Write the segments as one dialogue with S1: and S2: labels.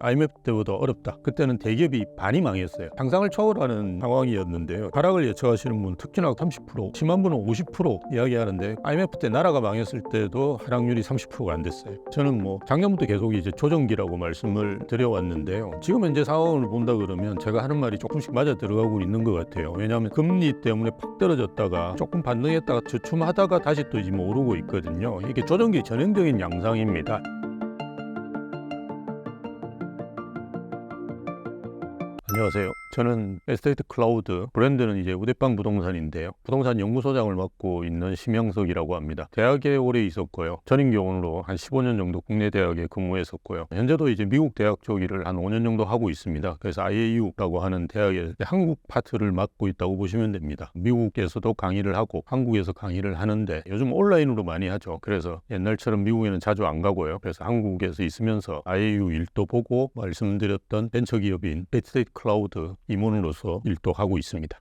S1: IMF 때보다 어렵다. 그때는 대기업이 반이 망했어요. 상상을 초월하는 상황이었는데요. 하락을 예측하시는 분 특히나 30%, 심한 분은 50% 이야기하는데 IMF 때 나라가 망했을 때도 하락률이 30%가 안 됐어요. 저는 작년부터 계속 이제 조정기라고 말씀을 드려왔는데요. 지금 현재 상황을 본다 그러면 제가 하는 말이 조금씩 맞아 들어가고 있는 것 같아요. 왜냐하면 금리 때문에 팍 떨어졌다가 조금 반등했다가 주춤하다가 다시 또 이제 오르고 있거든요. 이게 조정기 전형적인 양상입니다. 안녕하세요. 저는 에스테이트 클라우드, 브랜드는 이제 우대빵 부동산인데요. 부동산 연구소장을 맡고 있는 심영석이라고 합니다. 대학에 오래 있었고요. 전임 교원으로 한 15년 정도 국내 대학에 근무했었고요. 현재도 이제 미국 대학 쪽 일을 한 5년 정도 하고 있습니다. 그래서 IAU라고 하는 대학에 한국 파트를 맡고 있다고 보시면 됩니다. 미국에서도 강의를 하고 한국에서 강의를 하는데 요즘 온라인으로 많이 하죠. 그래서 옛날처럼 미국에는 자주 안 가고요. 그래서 한국에서 있으면서 IAU 일도 보고 말씀드렸던 벤처기업인 에스테이트 클라우드 임원으로서 일도 하고 있습니다.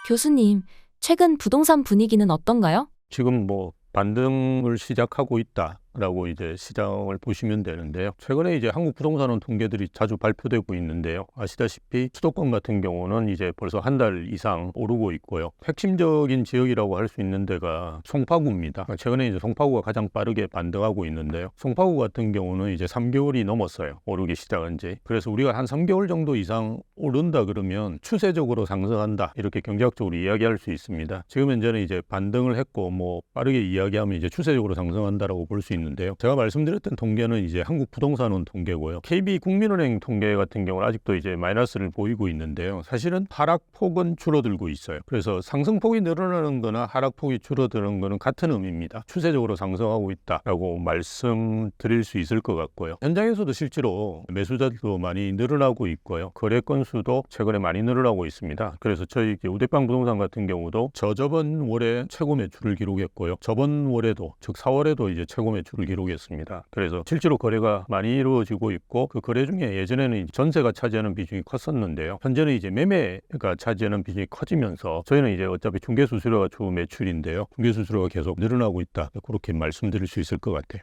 S2: 교수님, 최근 부동산 분위기는 어떤가요?
S1: 지금 반등을 시작하고 있다라고 이제 시장을 보시면 되는데요. 최근에 이제 한국 부동산원 통계들이 자주 발표되고 있는데요. 아시다시피 수도권 같은 경우는 이제 벌써 한 달 이상 오르고 있고요. 핵심적인 지역이라고 할 수 있는 데가 송파구입니다. 최근에 이제 송파구가 가장 빠르게 반등하고 있는데요. 송파구 같은 경우는 이제 3개월이 넘었어요. 오르기 시작한 지. 그래서 우리가 한 3개월 정도 이상 오른다 그러면 추세적으로 상승한다. 이렇게 경제학적으로 이야기할 수 있습니다. 지금 현재는 이제 반등을 했고 빠르게 이야기하면 이제 추세적으로 상승한다라고 볼 수 있는데요. 제가 말씀드렸던 통계는 이제 한국 부동산원 통계고요. KB국민은행 통계 같은 경우는 아직도 이제 마이너스를 보이고 있는데요. 사실은 하락폭은 줄어들고 있어요. 그래서 상승폭이 늘어나는 거나 하락폭이 줄어드는 거는 같은 의미입니다. 추세적으로 상승하고 있다라고 말씀드릴 수 있을 것 같고요. 현장에서도 실제로 매수자들도 많이 늘어나고 있고요. 거래 건수도 최근에 많이 늘어나고 있습니다. 그래서 저희 우대빵 부동산 같은 경우도 저저번 월에 최고 매출을 기록했고요. 저번 월에도 즉 4월에도 이제 최고 매출을 기록했습니다. 그래서 실제로 거래가 많이 이루어지고 있고 그 거래 중에 예전에는 전세가 차지하는 비중이 컸었는데요. 현재는 이제 매매가 차지하는 비중이 커지면서 저희는 이제 어차피 중개 수수료가 주 매출인데요. 중개 수수료가 계속 늘어나고 있다. 그렇게 말씀드릴 수 있을 것 같아요.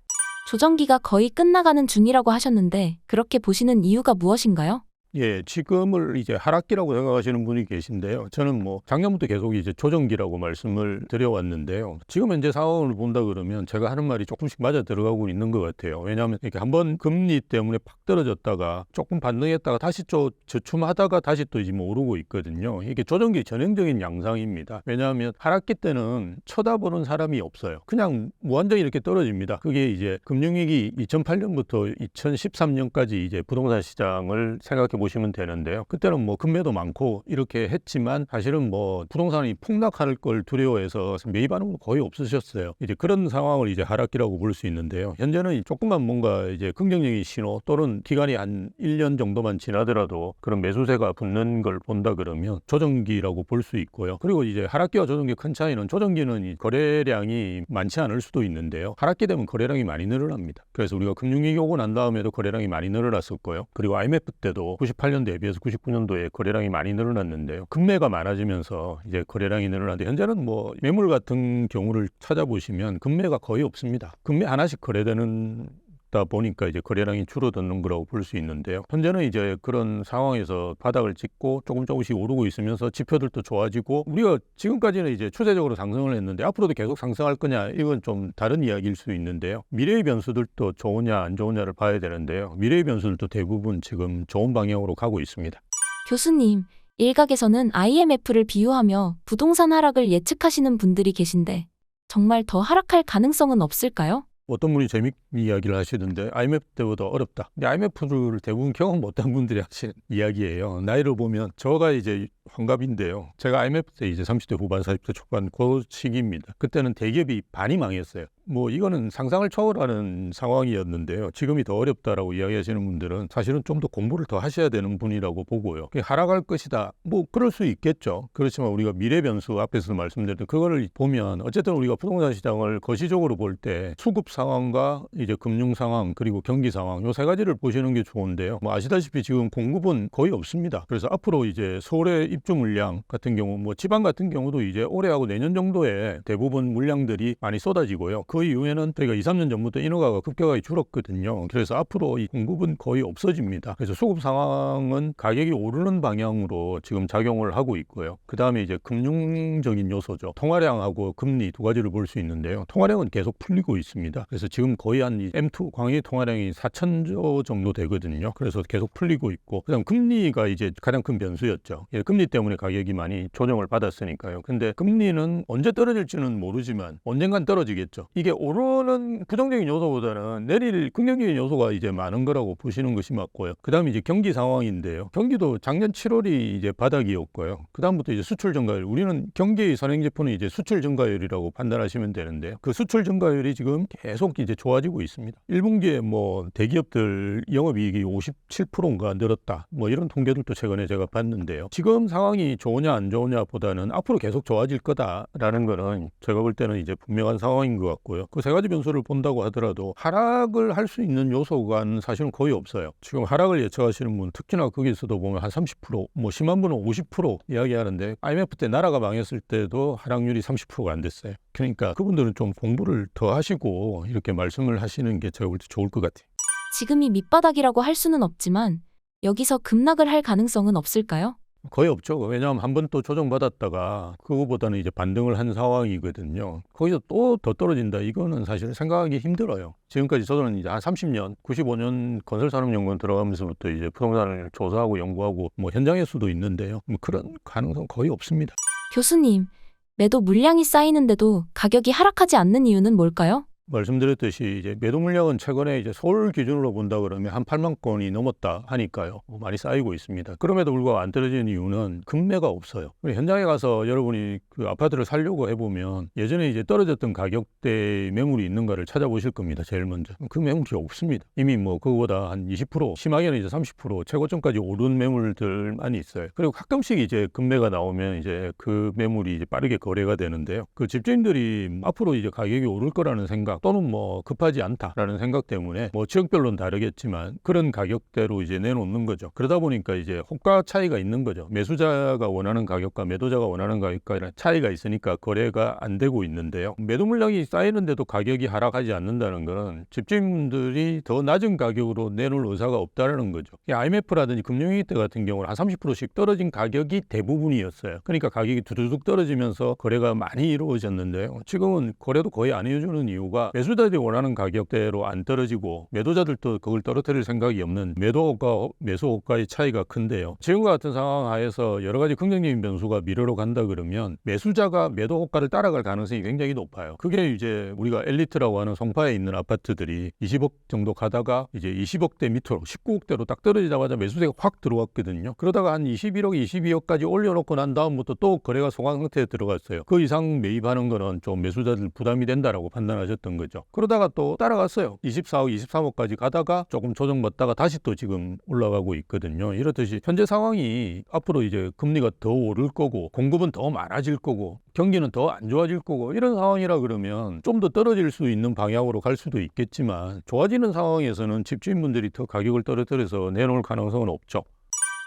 S2: 조정기가 거의 끝나가는 중이라고 하셨는데 그렇게 보시는 이유가 무엇인가요?
S1: 예, 지금을 이제 하락기라고 생각하시는 분이 계신데요. 저는 작년부터 계속 이제 조정기라고 말씀을 드려왔는데요. 지금 현재 상황을 본다 그러면 제가 하는 말이 조금씩 맞아 들어가고 있는 것 같아요. 왜냐하면 이렇게 한번 금리 때문에 팍 떨어졌다가 조금 반등했다가 다시 또 주춤하다가 다시 또 이제 오르고 있거든요. 이게 조정기 전형적인 양상입니다. 왜냐하면 하락기 때는 쳐다보는 사람이 없어요. 그냥 무한정히 이렇게 떨어집니다. 그게 이제 금융위기 2008년부터 2013년까지 이제 부동산 시장을 생각해 보시면 되는데요. 그때는 금매도 많고 이렇게 했지만 사실은 부동산이 폭락할 걸 두려워해서 매입하는 건 거의 없으셨어요. 이제 그런 상황을 이제 하락기라고 볼 수 있는데요. 현재는 조금만 뭔가 이제 긍정적인 신호 또는 기간이 한 1년 정도만 지나더라도 그런 매수세가 붙는 걸 본다 그러면 조정기라고 볼 수 있고요. 그리고 이제 하락기와 조정기 큰 차이는 조정기는 거래량이 많지 않을 수도 있는데요. 하락기 되면 거래량이 많이 늘어납니다. 그래서 우리가 금융위기 오고 난 다음에도 거래량이 많이 늘어났었고요. 그리고 IMF 때도 98년도에 비해서 99년도에 거래량이 많이 늘어났는데요. 금매가 많아지면서 이제 거래량이 늘어났는데 현재는 매물 같은 경우를 찾아보시면 금매가 거의 없습니다. 금매 하나씩 거래되는 다 보니까 이제 거래량이 줄어드는 거라고 볼 수 있는데요. 현재는 이제 그런 상황에서 바닥을 찍고 조금씩 오르고 있으면서 지표들도 좋아지고 우리가 지금까지는 이제 추세적으로 상승을 했는데 앞으로도 계속 상승할 거냐 이건 좀 다른 이야기일 수 있는데요. 미래의 변수들도 좋으냐 안 좋으냐를 봐야 되는데요. 미래의 변수들도 대부분 지금 좋은 방향으로 가고 있습니다.
S2: 교수님, 일각에서는 IMF를 비유하며 부동산 하락을 예측하시는 분들이 계신데 정말 더 하락할 가능성은 없을까요?
S1: 어떤 분이 재밌게 이야기를 하시던데 IMF 때보다 어렵다. 근데 IMF를 대부분 경험 못한 분들이 하시는 이야기예요. 나이를 보면 저가 이제 환갑인데요. 제가 IMF 때 이제 30대 후반, 40대 초반 그 시기입니다. 그때는 대기업이 반이 망했어요. 이거는 상상을 초월하는 상황이었는데요. 지금이 더 어렵다라고 이야기하시는 분들은 사실은 좀 더 공부를 더 하셔야 되는 분이라고 보고요. 하락할 것이다. 그럴 수 있겠죠. 그렇지만 우리가 미래 변수 앞에서 말씀드렸던 그거를 보면 어쨌든 우리가 부동산 시장을 거시적으로 볼 때 수급 상황과 이제 금융 상황 그리고 경기 상황 요 세 가지를 보시는 게 좋은데요. 아시다시피 지금 공급은 거의 없습니다. 그래서 앞으로 이제 서울의 입주 물량 같은 경우 지방 같은 경우도 이제 올해하고 내년 정도에 대부분 물량들이 많이 쏟아지고요. 그 그 이후에는 저희가 2, 3년 전부터 인허가가 급격하게 줄었거든요. 그래서 앞으로 이 공급은 거의 없어집니다. 그래서 수급 상황은 가격이 오르는 방향으로 지금 작용을 하고 있고요. 그 다음에 이제 금융적인 요소죠. 통화량하고 금리 두 가지를 볼 수 있는데요. 통화량은 계속 풀리고 있습니다. 그래서 지금 거의 한 M2 광의 통화량이 4,000조 정도 되거든요. 그래서 계속 풀리고 있고, 그다음 금리가 이제 가장 큰 변수였죠. 예, 금리 때문에 가격이 많이 조정을 받았으니까요. 근데 금리는 언제 떨어질지는 모르지만 언젠간 떨어지겠죠. 이게 오르는 부정적인 요소보다는 내릴 긍정적인 요소가 이제 많은 거라고 보시는 것이 맞고요. 그다음에 이제 경기 상황인데요. 경기도 작년 7월이 이제 바닥이었고요. 그다음부터 이제 수출 증가율, 우리는 경기의 선행지표는 이제 수출 증가율이라고 판단하시면 되는데요. 그 수출 증가율이 지금 계속 이제 좋아지고 있습니다. 1분기에 뭐 대기업들 영업이익이 57%인가 늘었다, 뭐 이런 통계들도 최근에 제가 봤는데요. 지금 상황이 좋으냐 안 좋으냐보다는 앞으로 계속 좋아질 거다라는 거는 제가 볼 때는 이제 분명한 상황인 것 같고요. 그 세 가지 변수를 본다고 하더라도 하락을 할 수 있는 요소가 사실은 거의 없어요. 지금 하락을 예측하시는 분, 특히나 거기에서도 보면 한 30%, 뭐 심한 분은 50% 이야기하는데 IMF 때 나라가 망했을 때도 하락률이 30%가 안 됐어요. 그러니까 그분들은 좀 공부를 더 하시고 이렇게 말씀을 하시는 게 제가 볼 때 좋을 것 같아요.
S2: 지금이 밑바닥이라고 할 수는 없지만 여기서 급락을 할 가능성은 없을까요?
S1: 거의 없죠. 왜냐하면 한 번 또 조정받았다가 그거보다는 이제 반등을 한 상황이거든요. 거기서 또 더 떨어진다, 이거는 사실 생각하기 힘들어요. 지금까지 저는 이제 한 30년, 95년 건설산업연구원 들어가면서부터 이제 부동산을 조사하고 연구하고 뭐 현장일 수도 있는데요. 뭐 그런 가능성 거의 없습니다.
S2: 교수님, 매도 물량이 쌓이는데도 가격이 하락하지 않는 이유는 뭘까요?
S1: 말씀드렸듯이 이제 매도 물량은 최근에 이제 서울 기준으로 본다 그러면 한 8만 건이 넘었다 하니까요. 많이 쌓이고 있습니다. 그럼에도 불구하고 안 떨어지는 이유는 급매가 없어요. 현장에 가서 여러분이 그 아파트를 사려고 해보면 예전에 이제 떨어졌던 가격대 매물이 있는가를 찾아보실 겁니다. 제일 먼저. 그 매물이 없습니다. 이미 뭐 그거보다 한 20%, 심하게는 이제 30% 최고점까지 오른 매물들만 있어요. 그리고 가끔씩 이제 급매가 나오면 이제 그 매물이 이제 빠르게 거래가 되는데요. 그 집주인들이 앞으로 이제 가격이 오를 거라는 생각, 또는 뭐 급하지 않다라는 생각 때문에 뭐 지역별로는 다르겠지만 그런 가격대로 이제 내놓는 거죠. 그러다 보니까 이제 호가 차이가 있는 거죠. 매수자가 원하는 가격과 매도자가 원하는 가격과 차이가 있으니까 거래가 안 되고 있는데요. 매도 물량이 쌓이는데도 가격이 하락하지 않는다는 것은 집주인들이 더 낮은 가격으로 내놓을 의사가 없다는 거죠. IMF라든지 금융위기 때 같은 경우는 한 30%씩 떨어진 가격이 대부분이었어요. 그러니까 가격이 두두둑 떨어지면서 거래가 많이 이루어졌는데요. 지금은 거래도 거의 안 해주는 이유가 매수자들이 원하는 가격대로 안 떨어지고 매도자들도 그걸 떨어뜨릴 생각이 없는 매도호가 매수호가의 차이가 큰데요. 지금과 같은 상황 하에서 여러 가지 긍정적인 변수가 미래로 간다 그러면 매수자가 매도호가를 따라갈 가능성이 굉장히 높아요. 그게 이제 우리가 엘리트라고 하는 송파에 있는 아파트들이 20억 정도 가다가 이제 20억대 밑으로 19억대로 딱 떨어지자마자 매수세가 확 들어왔거든요. 그러다가 한 21억, 22억까지 올려놓고 난 다음부터 또 거래가 소강 상태에 들어갔어요. 그 이상 매입하는 거는 좀 매수자들 부담이 된다라고 판단하셨던 거죠. 그러다가 또 따라갔어요. 24억, 23억까지 가다가 조금 조정받다가 다시 또 지금 올라가고 있거든요. 이렇듯이 현재 상황이 앞으로 이제 금리가 더 오를 거고 공급은 더 많아질 거고 경기는 더 안 좋아질 거고 이런 상황이라 그러면 좀 더 떨어질 수 있는 방향으로 갈 수도 있겠지만 좋아지는 상황에서는 집주인분들이 더 가격을 떨어뜨려서 내놓을 가능성은 없죠.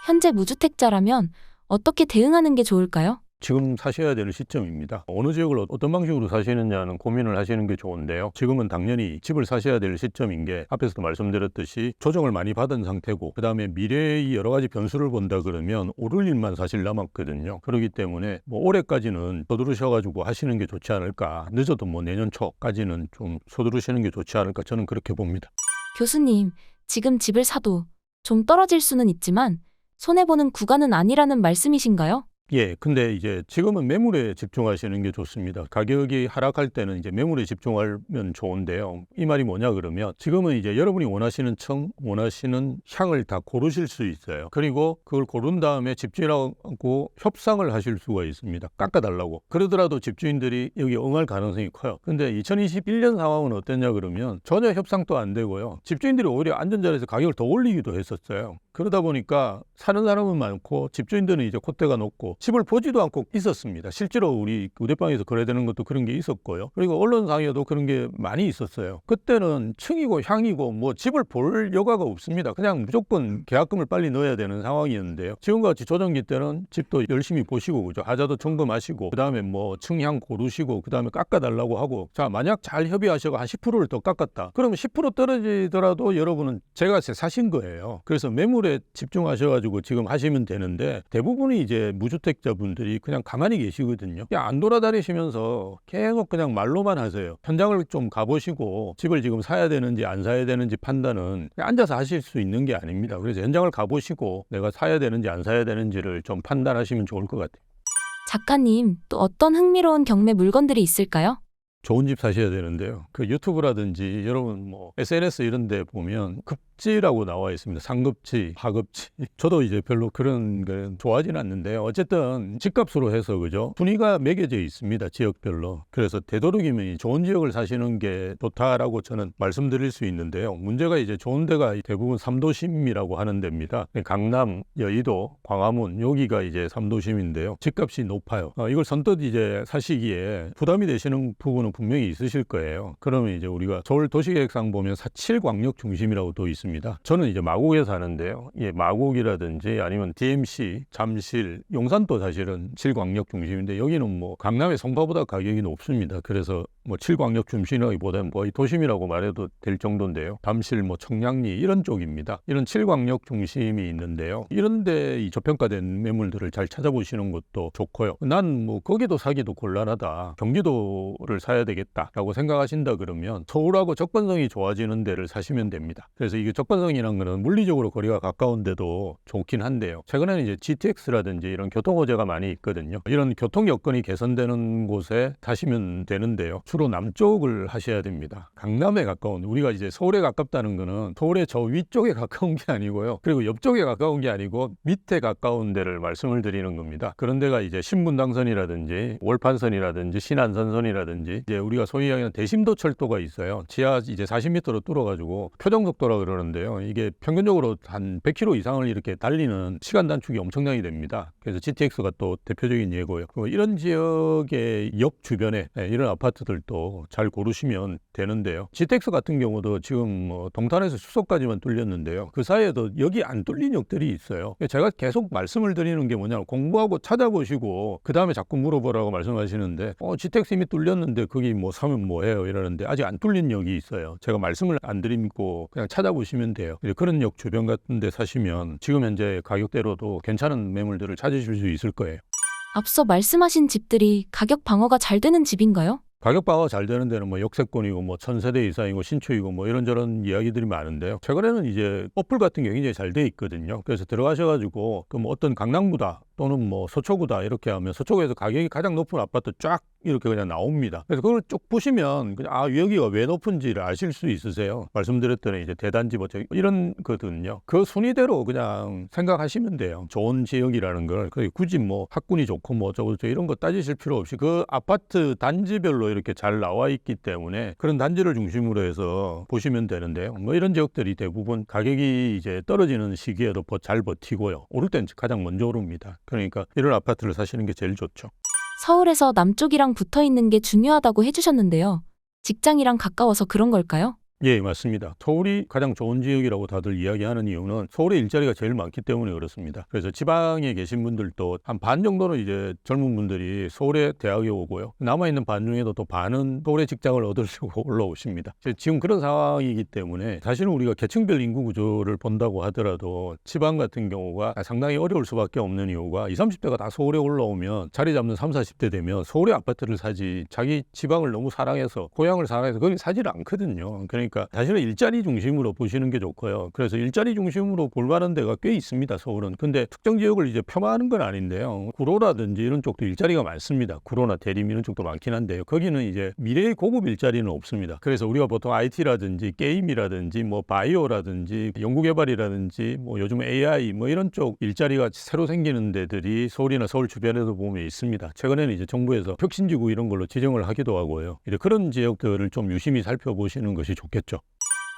S2: 현재 무주택자라면 어떻게 대응하는 게 좋을까요?
S1: 지금 사셔야 될 시점입니다. 어느 지역을 어떤 방식으로 사시느냐는 고민을 하시는 게 좋은데요. 지금은 당연히 집을 사셔야 될 시점인 게 앞에서도 말씀드렸듯이 조정을 많이 받은 상태고 그 다음에 미래의 여러 가지 변수를 본다 그러면 오를 일만 사실 남았거든요. 그렇기 때문에 뭐 올해까지는 서두르셔가지고 하시는 게 좋지 않을까, 늦어도 뭐 내년 초까지는 좀 서두르시는 게 좋지 않을까, 저는 그렇게 봅니다.
S2: 교수님, 지금 집을 사도 좀 떨어질 수는 있지만 손해보는 구간은 아니라는 말씀이신가요?
S1: 예, 근데 이제 지금은 매물에 집중하시는 게 좋습니다. 가격이 하락할 때는 이제 매물에 집중하면 좋은데요. 이 말이 뭐냐 그러면 지금은 이제 여러분이 원하시는 층, 원하시는 향을 다 고르실 수 있어요. 그리고 그걸 고른 다음에 집주인하고 협상을 하실 수가 있습니다. 깎아달라고. 그러더라도 집주인들이 여기 응할 가능성이 커요. 근데 2021년 상황은 어땠냐 그러면 전혀 협상도 안 되고요. 집주인들이 오히려 안전자리에서 가격을 더 올리기도 했었어요. 그러다 보니까 사는 사람은 많고 집주인들은 이제 콧대가 높고 집을 보지도 않고 있었습니다. 실제로 우리 우대방에서 거래되는 것도 그런 게 있었고요. 그리고 언론상에도 그런 게 많이 있었어요. 그때는 층이고 향이고 뭐 집을 볼 여가가 없습니다. 그냥 무조건 계약금을 빨리 넣어야 되는 상황이었는데요. 지금같이 조정기 때는 집도 열심히 보시고 그죠. 하자도 점검하시고 그다음에 뭐 층향 고르시고 그다음에 깎아달라고 하고 자 만약 잘 협의하셔가 한 10%를 더 깎았다. 그러면 10% 떨어지더라도 여러분은 제값에 사신 거예요. 그래서 매물에 집중하셔가지고 지금 하시면 되는데 대부분이 이제 무주택자분들이 그냥 가만히 계시거든요. 그냥 안 돌아다니시면서 계속 그냥 말로만 하세요. 현장을 좀 가보시고 집을 지금 사야 되는지 안 사야 되는지 판단은 그냥 앉아서 하실 수 있는 게 아닙니다. 그래서 현장을 가보시고 내가 사야 되는지 안 사야 되는지를 좀 판단하시면 좋을 것 같아요.
S2: 작가님, 또 어떤 흥미로운 경매 물건들이 있을까요?
S1: 좋은 집 사셔야 되는데요. 그 유튜브라든지 여러분 뭐 SNS 이런 데 보면 급지라고 나와 있습니다. 상급지, 하급지. 저도 이제 별로 그런 거 좋아하지는 않는데요. 어쨌든 집값으로 해서 그죠? 순위가 매겨져 있습니다. 지역별로. 그래서 되도록이면 좋은 지역을 사시는 게 좋다라고 저는 말씀드릴 수 있는데요. 문제가 이제 좋은 데가 대부분 3도심이라고 하는 데입니다. 강남, 여의도, 광화문 여기가 이제 3도심인데요. 집값이 높아요. 이걸 선뜻 이제 사시기에 부담이 되시는 부분은 분명히 있으실 거예요. 그러면 이제 우리가 서울 도시계획상 보면 7광역 중심이라고 또 있습니다. 저는 이제 마곡에 사는데요. 예, 마곡이라든지 아니면 DMC, 잠실, 용산도 사실은 7광역 중심인데 여기는 뭐 강남의 송파보다 가격이 높습니다. 그래서 뭐 7광역 중심이라기보다는 거의 도심이라고 말해도 될 정도인데요. 잠실, 뭐 청량리 이런 쪽입니다. 이런 7광역 중심이 있는데요. 이런데 이 저평가된 매물들을 잘 찾아보시는 것도 좋고요. 난 뭐 거기도 사기도 곤란하다. 경기도를 사야 되겠다라고 생각하신다 그러면 서울하고 접근성이 좋아지는 데를 사시면 됩니다. 그래서 이게 접근성이라는 거는 물리적으로 거리가 가까운 데도 좋긴 한데요. 최근에는 이제 GTX라든지 이런 교통 호재가 많이 있거든요. 이런 교통 여건이 개선되는 곳에 사시면 되는데요. 주로 남쪽을 하셔야 됩니다. 강남에 가까운 우리가 이제 서울에 가깝다는 거는 서울의 저 위쪽에 가까운 게 아니고요. 그리고 옆쪽에 가까운 게 아니고 밑에 가까운 데를 말씀을 드리는 겁니다. 그런 데가 이제 신분당선이라든지 월판선이라든지 신안선선이라든지 이제 우리가 소위 얘기하는 대심도철도가 있어요. 지하 이제 40m로 뚫어가지고 표정속도라 그러는데요. 이게 평균적으로 한 100km 이상을 이렇게 달리는 시간 단축이 엄청나게 됩니다. 그래서 GTX가 또 대표적인 예고요. 이런 지역의 옆 주변에 이런 아파트들도 잘 고르시면 되는데요. GTX 같은 경우도 지금 뭐 동탄에서 수서까지만 뚫렸는데요. 그 사이에도 여기 안 뚫린 역들이 있어요. 제가 계속 말씀을 드리는 게 뭐냐면 공부하고 찾아보시고 그 다음에 자꾸 물어보라고 말씀하시는데 GTX 이미 뚫렸는데 거기 뭐 사면 뭐해요 이러는데 아직 안 뚫린 역이 있어요. 제가 말씀을 안 드리고 그냥 찾아보시면 돼요. 그런 역 주변 같은 데 사시면 지금 현재 가격대로도 괜찮은 매물들을 찾으실 수 있을 거예요.
S2: 앞서 말씀하신 집들이 가격 방어가 잘 되는 집인가요?
S1: 가격 방어가 잘 되는 데는 뭐 역세권이고 뭐 1000세대 이상이고 신축이고 뭐 이런저런 이야기들이 많은데요. 최근에는 이제 어플 같은 게 굉장히 잘 돼 있거든요. 그래서 들어가셔가지고 그럼 어떤 강남구다 또는 뭐 서초구다 이렇게 하면 서초구에서 가격이 가장 높은 아파트 쫙 이렇게 그냥 나옵니다. 그래서 그걸 쭉 보시면 그냥 여기가 왜 높은지를 아실 수 있으세요. 말씀드렸더니 이제 대단지 뭐 이런 거거든요. 그 순위대로 그냥 생각하시면 돼요. 좋은 지역이라는 걸 굳이 뭐 학군이 좋고 뭐 어쩌고 이런 거 따지실 필요 없이 그 아파트 단지별로 이렇게 잘 나와 있기 때문에 그런 단지를 중심으로 해서 보시면 되는데요. 뭐 이런 지역들이 대부분 가격이 이제 떨어지는 시기에도 잘 버티고요. 오를 땐 가장 먼저 오릅니다. 그러니까 이런 아파트를 사시는 게 제일 좋죠.
S2: 서울에서 남쪽이랑 붙어 있는 게 중요하다고 해주셨는데요. 직장이랑 가까워서 그런 걸까요?
S1: 예, 맞습니다. 서울이 가장 좋은 지역이라고 다들 이야기하는 이유는 서울에 일자리가 제일 많기 때문에 그렇습니다. 그래서 지방에 계신 분들도 한 반 정도는 이제 젊은 분들이 서울에 대학에 오고요. 남아있는 반 중에도 또 반은 서울에 직장을 얻으려고 올라오십니다. 지금 그런 상황이기 때문에 사실은 우리가 계층별 인구 구조를 본다고 하더라도 지방 같은 경우가 상당히 어려울 수밖에 없는 이유가 20, 30대가 다 서울에 올라오면 자리 잡는 30, 40대 되면 서울에 아파트를 사지 자기 지방을 너무 사랑해서 고향을 사랑해서 거기 사지를 않거든요. 그러니까 사실은 일자리 중심으로 보시는 게 좋고요. 그래서 일자리 중심으로 볼 만한 데가 꽤 있습니다. 서울은. 근데 특정 지역을 이제 폄하하는 건 아닌데요. 구로라든지 이런 쪽도 일자리가 많습니다. 구로나 대림 이런 쪽도 많긴 한데요. 거기는 이제 미래의 고급 일자리는 없습니다. 그래서 우리가 보통 IT라든지 게임이라든지 뭐 바이오라든지 연구개발이라든지 뭐 요즘 AI 뭐 이런 쪽 일자리가 새로 생기는 데들이 서울이나 서울 주변에도 보면 있습니다. 최근에는 이제 정부에서 혁신지구 이런 걸로 지정을 하기도 하고요. 그런 지역들을 좀 유심히 살펴보시는 것이 좋겠죠.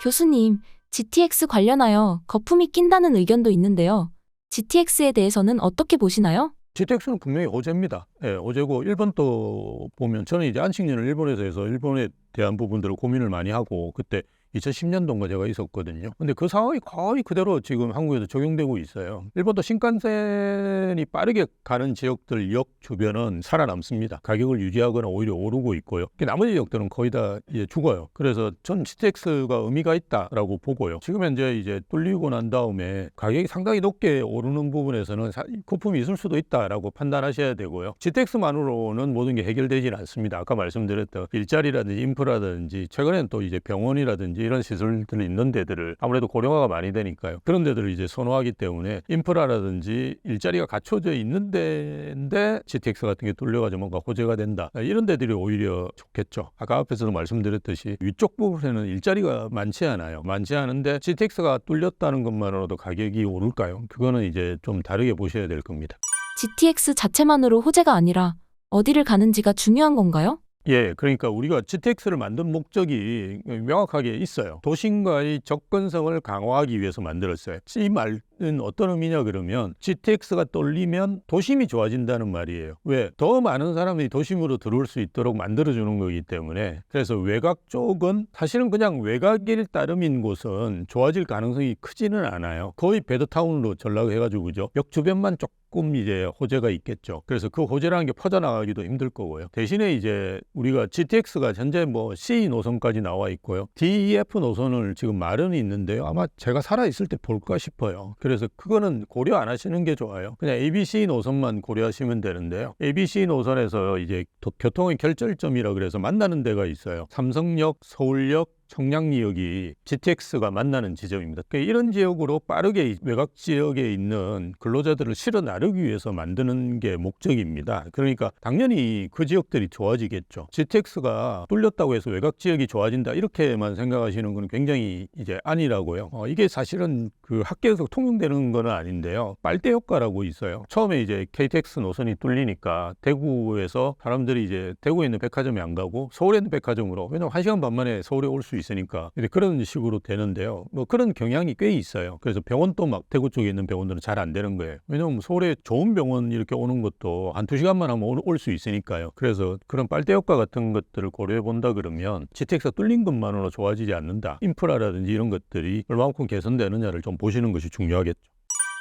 S2: 교수님, GTX 관련하여 거품이 낀다는 의견도 있는데요. GTX에 대해서는 어떻게 보시나요?
S1: GTX는 분명히 호재입니다. 예, 호재고 일본도 보면 저는 이제 안식년을 일본에서 해서 일본에 대한 부분들을 고민을 많이 하고 그때 2010년도인가 제가 있었거든요. 근데 그 상황이 거의 그대로 지금 한국에도 적용되고 있어요. 일본도 신칸센이 빠르게 가는 지역들 역 주변은 살아남습니다. 가격을 유지하거나 오히려 오르고 있고요. 나머지 지역들은 거의 다 이제 죽어요. 그래서 전 GTX가 의미가 있다라고 보고요. 지금 현재 이제 뚫리고 난 다음에 가격이 상당히 높게 오르는 부분에서는 거품이 있을 수도 있다라고 판단하셔야 되고요. GTX만으로는 모든 게 해결되지는 않습니다. 아까 말씀드렸던 일자리라든지 인프라든지 최근에는 또 이제 병원이라든지 이런 시설들이 있는 데들을 아무래도 고령화가 많이 되니까요. 그런 데들을 이제 선호하기 때문에 인프라라든지 일자리가 갖춰져 있는 데인데 GTX 같은 게 뚫려가지고 뭔가 호재가 된다. 이런 데들이 오히려 좋겠죠. 아까 앞에서도 말씀드렸듯이 위쪽 부분에는 일자리가 많지 않아요. 많지 않은데 GTX가 뚫렸다는 것만으로도 가격이 오를까요? 그거는 이제 좀 다르게 보셔야 될 겁니다.
S2: GTX 자체만으로 호재가 아니라 어디를 가는지가 중요한 건가요?
S1: 예, 그러니까 우리가 GTX를 만든 목적이 명확하게 있어요. 도심과의 접근성을 강화하기 위해서 만들었어요. 이 말은 어떤 의미냐 그러면 GTX가 뚫리면 도심이 좋아진다는 말이에요. 왜? 더 많은 사람이 도심으로 들어올 수 있도록 만들어주는 거기 때문에 그래서 외곽 쪽은 사실은 그냥 외곽일 따름인 곳은 좋아질 가능성이 크지는 않아요. 거의 베드타운으로 전락해가지고 그죠? 역 주변만 조금 이제 호재가 있겠죠. 그래서 그 호재라는 게 퍼져나가기도 힘들 거고요. 대신에 이제 우리가 GTX가 현재 뭐 C 노선까지 나와 있고요. DEF 노선을 지금 마련이 있는데요. 아마 제가 살아있을 때 볼까 싶어요. 그래서 그거는 고려 안 하시는 게 좋아요. 그냥 ABC 노선만 고려하시면 되는데요. ABC 노선에서 이제 교통의 결절점이라 그래서 만나는 데가 있어요. 삼성역, 서울역, 청량리역이 GTX가 만나는 지점입니다. 그러니까 이런 지역으로 빠르게 외곽 지역에 있는 근로자들을 실어 나르기 위해서 만드는 게 목적입니다. 그러니까 당연히 그 지역들이 좋아지겠죠. GTX가 뚫렸다고 해서 외곽 지역이 좋아진다 이렇게만 생각하시는 건 굉장히 이제 아니라고요. 이게 사실은 그 학계에서 통용되는 건 아닌데요. 빨대 효과라고 있어요. 처음에 이제 KTX 노선이 뚫리니까 대구에서 사람들이 이제 대구에 있는 백화점에 안 가고 서울에 있는 백화점으로 왜냐면 1시간 반 만에 서울에 올 수 있으니까 그런 식으로 되는데요. 뭐 그런 경향이 꽤 있어요. 그래서 병원도 막 대구 쪽에 있는 병원들은 잘 안 되는 거예요. 왜냐면 서울에 좋은 병원 이렇게 오는 것도 한 2시간만 하면 올 수 있으니까요. 그래서 그런 빨대 효과 같은 것들을 고려해 본다 그러면 GTX가 뚫린 것만으로 좋아지지 않는다. 인프라라든지 이런 것들이 얼마만큼 개선되느냐를 좀 보시는 것이 중요하겠죠.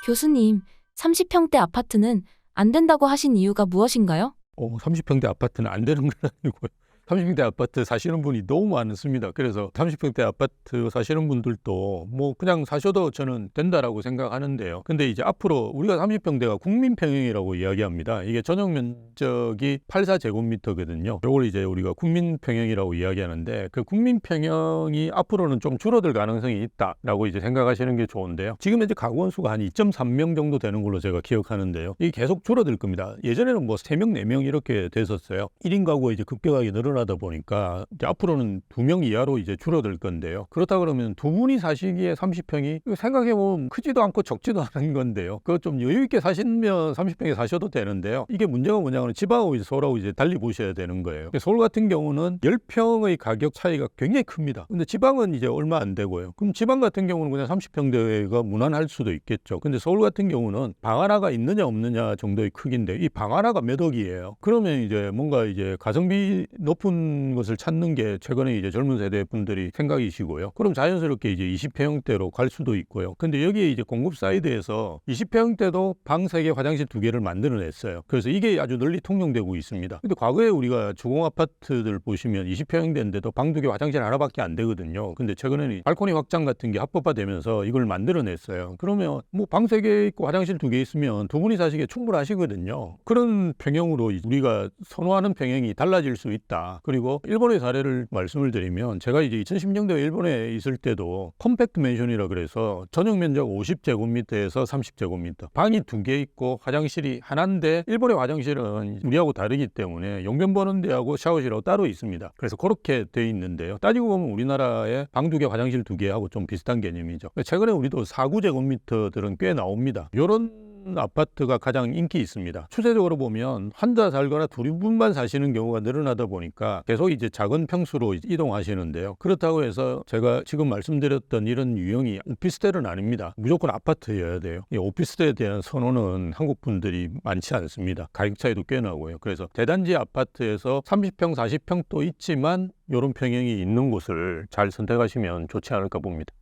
S2: 교수님, 30평대 아파트는 안 된다고 하신 이유가 무엇인가요?
S1: 30평대 아파트는 안 되는 건 아니고요. 30평대 아파트 사시는 분이 너무 많습니다. 그래서 30평대 아파트 사시는 분들도 뭐 그냥 사셔도 저는 된다라고 생각하는데요. 근데 이제 앞으로 우리가 30평대가 국민평형이라고 이야기합니다. 이게 전용 면적이 84제곱미터거든요. 이걸 이제 우리가 국민평형이라고 이야기하는데 그 국민평형이 앞으로는 좀 줄어들 가능성이 있다라고 이제 생각하시는 게 좋은데요. 지금 현재 가구 원수가 한 2.3명 정도 되는 걸로 제가 기억하는데요. 이게 계속 줄어들 겁니다. 예전에는 뭐 3명, 4명 이렇게 됐었어요. 1인 가구가 이제 급격하게 늘어나다 보니까 이제 앞으로는 2명 이하로 이제 줄어들 건데요. 그렇다 그러면 두 분이 사시기에 30평이 생각해보면 크지도 않고 적지도 않은 건데요. 그거 좀 여유 있게 사시면 30평에 사셔도 되는데요. 이게 문제가 뭐냐면 지방하고 이제 서울하고 이제 달리 보셔야 되는 거예요. 서울 같은 경우는 10평의 가격 차이가 굉장히 큽니다. 근데 지방은 이제 얼마 안 되고요. 그럼 지방 같은 경우는 그냥 30평대가 무난할 수도 있겠죠. 근데 서울 같은 경우는 방 하나가 있느냐 없느냐 정도의 크기인데 이 방 하나가 몇 억이에요. 그러면 이제 뭔가 이제 가성비 높은 것을 찾는 게 최근에 이제 젊은 세대 분들이 생각이시고요. 그럼 자연스럽게 이제 20평대로 갈 수도 있고요. 근데 여기에 이제 공급 사이드에서 20평대도 방 3개, 화장실 2개를 만들어냈어요. 그래서 이게 아주 널리 통용되고 있습니다. 근데 과거에 우리가 주공 아파트들 보시면 20평대인데도 방 2개, 화장실 하나밖에 안 되거든요. 근데 최근에는 발코니 확장 같은 게 합법화되면서 이걸 만들어냈어요. 그러면 뭐 방 3개 있고 화장실 2개 있으면 두 분이 사시기에 충분하시거든요. 그런 평형으로 우리가 선호하는 평형이 달라질 수 있다. 그리고 일본의 사례를 말씀을 드리면 제가 이제 2010년도에 일본에 있을 때도 컴팩트 맨션이라 그래서 전용 면적 50제곱미터에서 30제곱미터 방이 2개 있고 화장실이 하나인데 일본의 화장실은 우리하고 다르기 때문에 용변 보는 데하고 샤워실하고 따로 있습니다. 그래서 그렇게 돼 있는데요. 따지고 보면 우리나라의 방 2개, 화장실 2개하고 좀 비슷한 개념이죠. 최근에 우리도 4구제곱미터들은 꽤 나옵니다. 이런 아파트가 가장 인기 있습니다. 추세적으로 보면 혼자 살거나 둘 분만 사시는 경우가 늘어나다 보니까 계속 이제 작은 평수로 이동하시는데요. 그렇다고 해서 제가 지금 말씀드렸던 이런 유형이 오피스텔은 아닙니다. 무조건 아파트여야 돼요. 이 오피스텔에 대한 선호는 한국 분들이 많지 않습니다. 가격 차이도 꽤 나고요. 그래서 대단지 아파트에서 30평, 40평도 있지만 이런 평형이 있는 곳을 잘 선택하시면 좋지 않을까 봅니다.